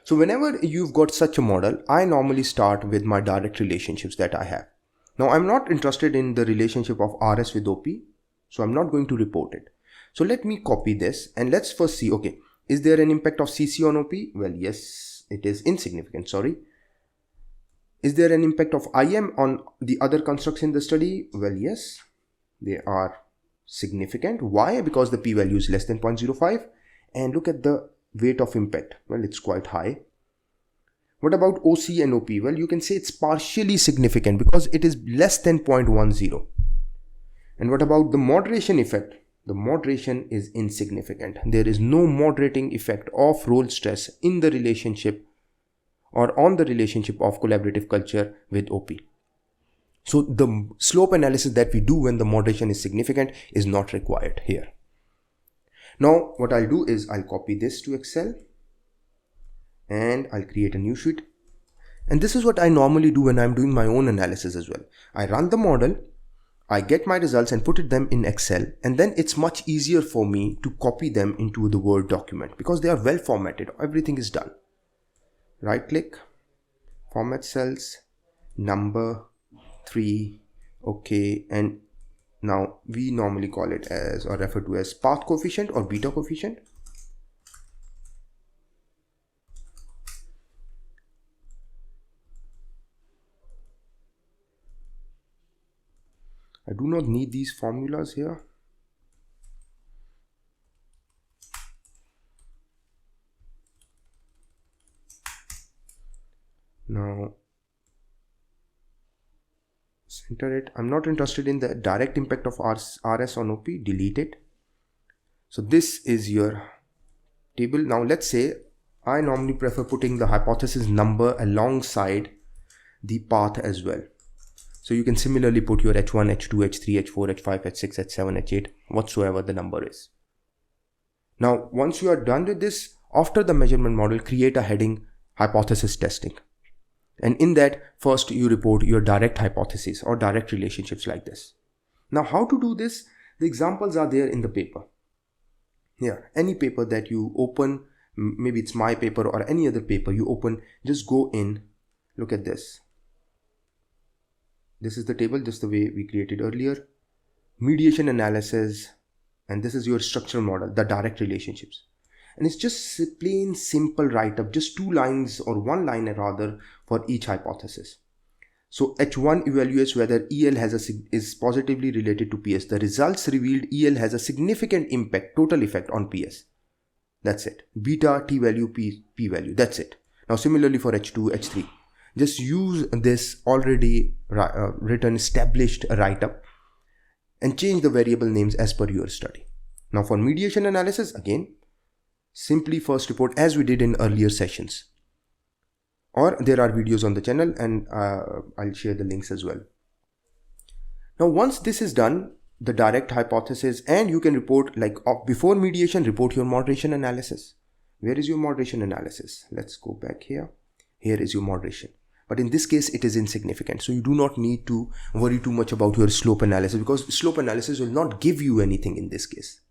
So whenever you've got such a model, I normally start with my direct relationships that I have. Now, I'm not interested in the relationship of RS with OP, so I'm not going to report it. So let me copy this and let's first see, okay, is there an impact of CC on OP? Well, yes, it is insignificant, sorry. Is there an impact of IM on the other constructs in the study? Well, yes, they are significant. Why? Because the p-value is less than 0.05. And look at the weight of impact. Well, it's quite high. What about OC and OP? Well, you can say it's partially significant because it is less than 0.10. And what about the moderation effect? The moderation is insignificant. There is no moderating effect of role stress in the relationship or on the relationship of collaborative culture with OP. So the slope analysis that we do when the moderation is significant is not required here. Now what I'll do is I'll copy this to Excel and I'll create a new sheet. And this is what I normally do when I'm doing my own analysis as well. I run the model, I get my results and put them in Excel, and then it's much easier for me to copy them into the Word document because they are well formatted. Everything is done. Right click, format cells, number 3, okay, and now we normally call it as or refer to as path coefficient or beta coefficient. I do not need these formulas here. Now center it. I'm not interested in the direct impact of RS on OP. Delete it. So this is your table. Now let's say I normally prefer putting the hypothesis number alongside the path as well. So you can similarly put your H1, H2, H3, H4, H5, H6, H7, H8, whatsoever the number is. Now, once you are done with this, after the measurement model, create a heading hypothesis testing. And in that, first you report your direct hypotheses or direct relationships like this. Now, how to do this? The examples are there in the paper. Here, any paper that you open, maybe it's my paper or any other paper you open, just go in, look at this. This is the table just the way we created earlier. Mediation analysis, and this is your structural model, the direct relationships. And it's just plain simple write-up, just 2 lines or 1 line rather for each hypothesis. So H1 evaluates whether EL is positively related to PS. The results revealed EL has a significant impact, total effect on PS. That's it. Beta, T value, P value. That's it. Now similarly for H2, H3. Just use this already written established write-up and change the variable names as per your study. Now for mediation analysis, again, simply first report as we did in earlier sessions. Or there are videos on the channel and I'll share the links as well. Now once this is done, the direct hypothesis, and you can report like before mediation, report your moderation analysis. Where is your moderation analysis? Let's go back here. Here is your moderation. But in this case, it is insignificant. So you do not need to worry too much about your slope analysis because slope analysis will not give you anything in this case.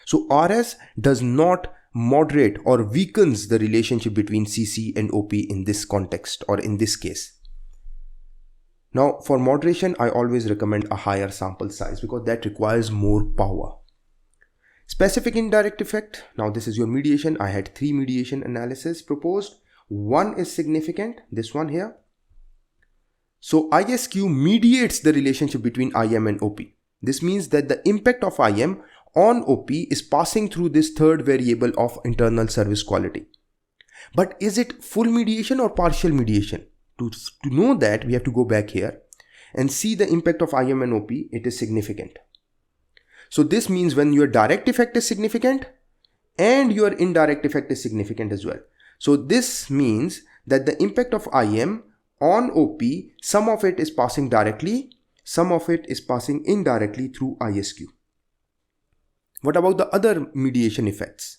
So RS does not moderate or weakens the relationship between CC and OP in this context or in this case. Now for moderation, I always recommend a higher sample size because that requires more power. Specific indirect effect. Now this is your mediation. I had 3 mediation analysis proposed. 1 is significant, this one here. So ISQ mediates the relationship between IM and OP. This means that the impact of IM on OP is passing through this third variable of internal service quality. But is it full mediation or partial mediation? To know that, we have to go back here and see the impact of IM and OP. It is significant. So this means when your direct effect is significant and your indirect effect is significant as well. So this means that the impact of IM on OP, some of it is passing directly, some of it is passing indirectly through ISQ. What about the other mediation effects?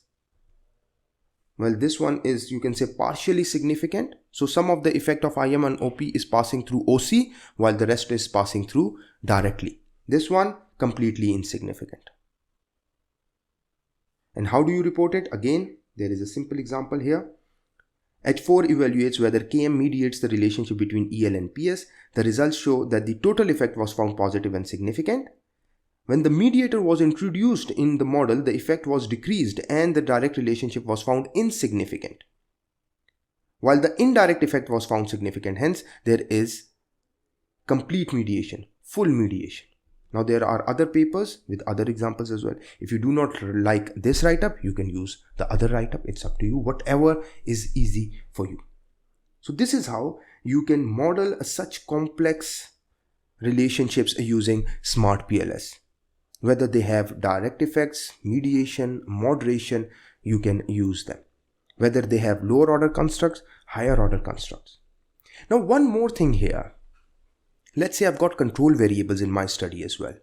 Well, this one is, you can say, partially significant. So some of the effect of IM on OP is passing through OC, while the rest is passing through directly. This one, completely insignificant. And how do you report it? Again, there is a simple example here. H4 evaluates whether KM mediates the relationship between EL and PS. The results show that the total effect was found positive and significant. When the mediator was introduced in the model, the effect was decreased and the direct relationship was found insignificant. while the indirect effect was found significant. Hence, there is complete mediation, full mediation. Now, there are other papers with other examples as well. If you do not like this write-up, you can use the other write-up. It's up to you, whatever is easy for you. So this is how you can model such complex relationships using SmartPLS. Whether they have direct effects, mediation, moderation, you can use them. Whether they have lower order constructs, higher order constructs. Now, one more thing here. Let's say I've got control variables in my study as well.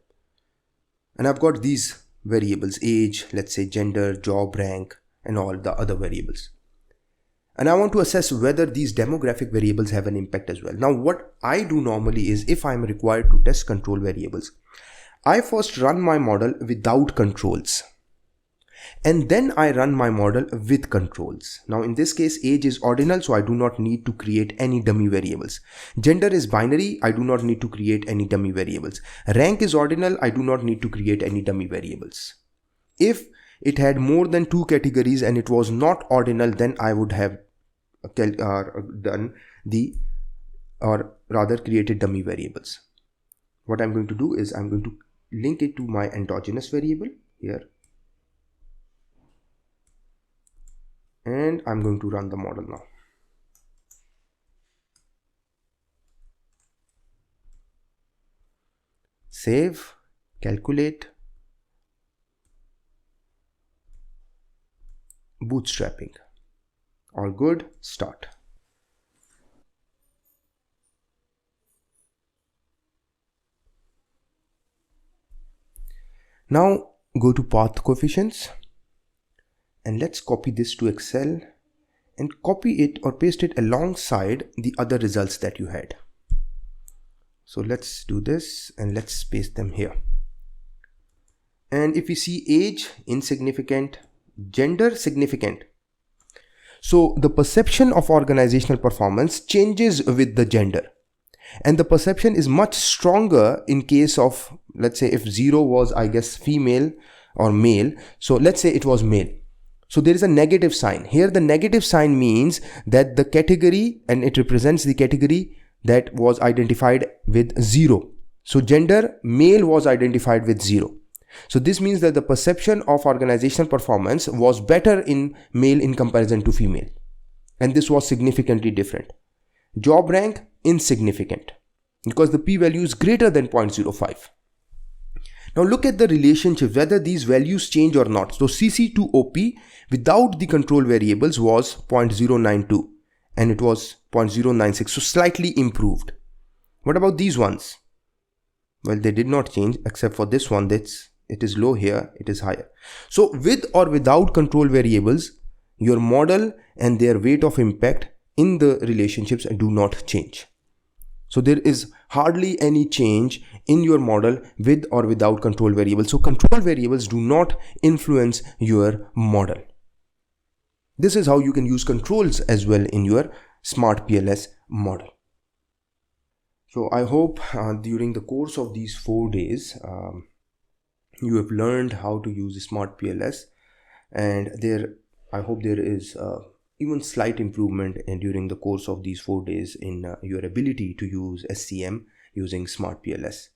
And I've got these variables, age, let's say gender, job rank, and all the other variables. And I want to assess whether these demographic variables have an impact as well. Now, what I do normally is, if I'm required to test control variables, I first run my model without controls. And then I run my model with controls. Now, in this case, age is ordinal, so I do not need to create any dummy variables. Gender is binary, I do not need to create any dummy variables. Rank is ordinal, I do not need to create any dummy variables. If it had more than 2 categories and it was not ordinal, then I would have created dummy variables. What I'm going to do is I'm going to link it to my endogenous variable here. And I'm going to run the model now. Save, calculate, bootstrapping. All good, start. Now go to path coefficients. And let's copy this to Excel and copy it or paste it alongside the other results that you had. So let's do this and let's paste them here. And if we see age, insignificant, gender, significant. So the perception of organizational performance changes with the gender. And the perception is much stronger in case of, let's say if 0 was, I guess, female or male. So let's say it was male. So there is a negative sign. Here the negative sign means that the category, and it represents the category that was identified with 0. So gender, male was identified with 0. So this means that the perception of organizational performance was better in male in comparison to female. And this was significantly different. Job rank, insignificant, because the p-value is greater than 0.05. Now look at the relationship, whether these values change or not. So CC to OP without the control variables was 0.092 and it was 0.096, so slightly improved. What about these ones? Well, they did not change except for this one. It is low here, it is higher. So with or without control variables, your model and their weight of impact in the relationships do not change. So there is hardly any change in your model with or without control variables. So control variables do not influence your model. This is how you can use controls as well in your SmartPLS model. So I hope during the course of these 4 days, you have learned how to use SmartPLS, and I hope there is even slight improvement during the course of these 4 days in your ability to use SCM using SmartPLS.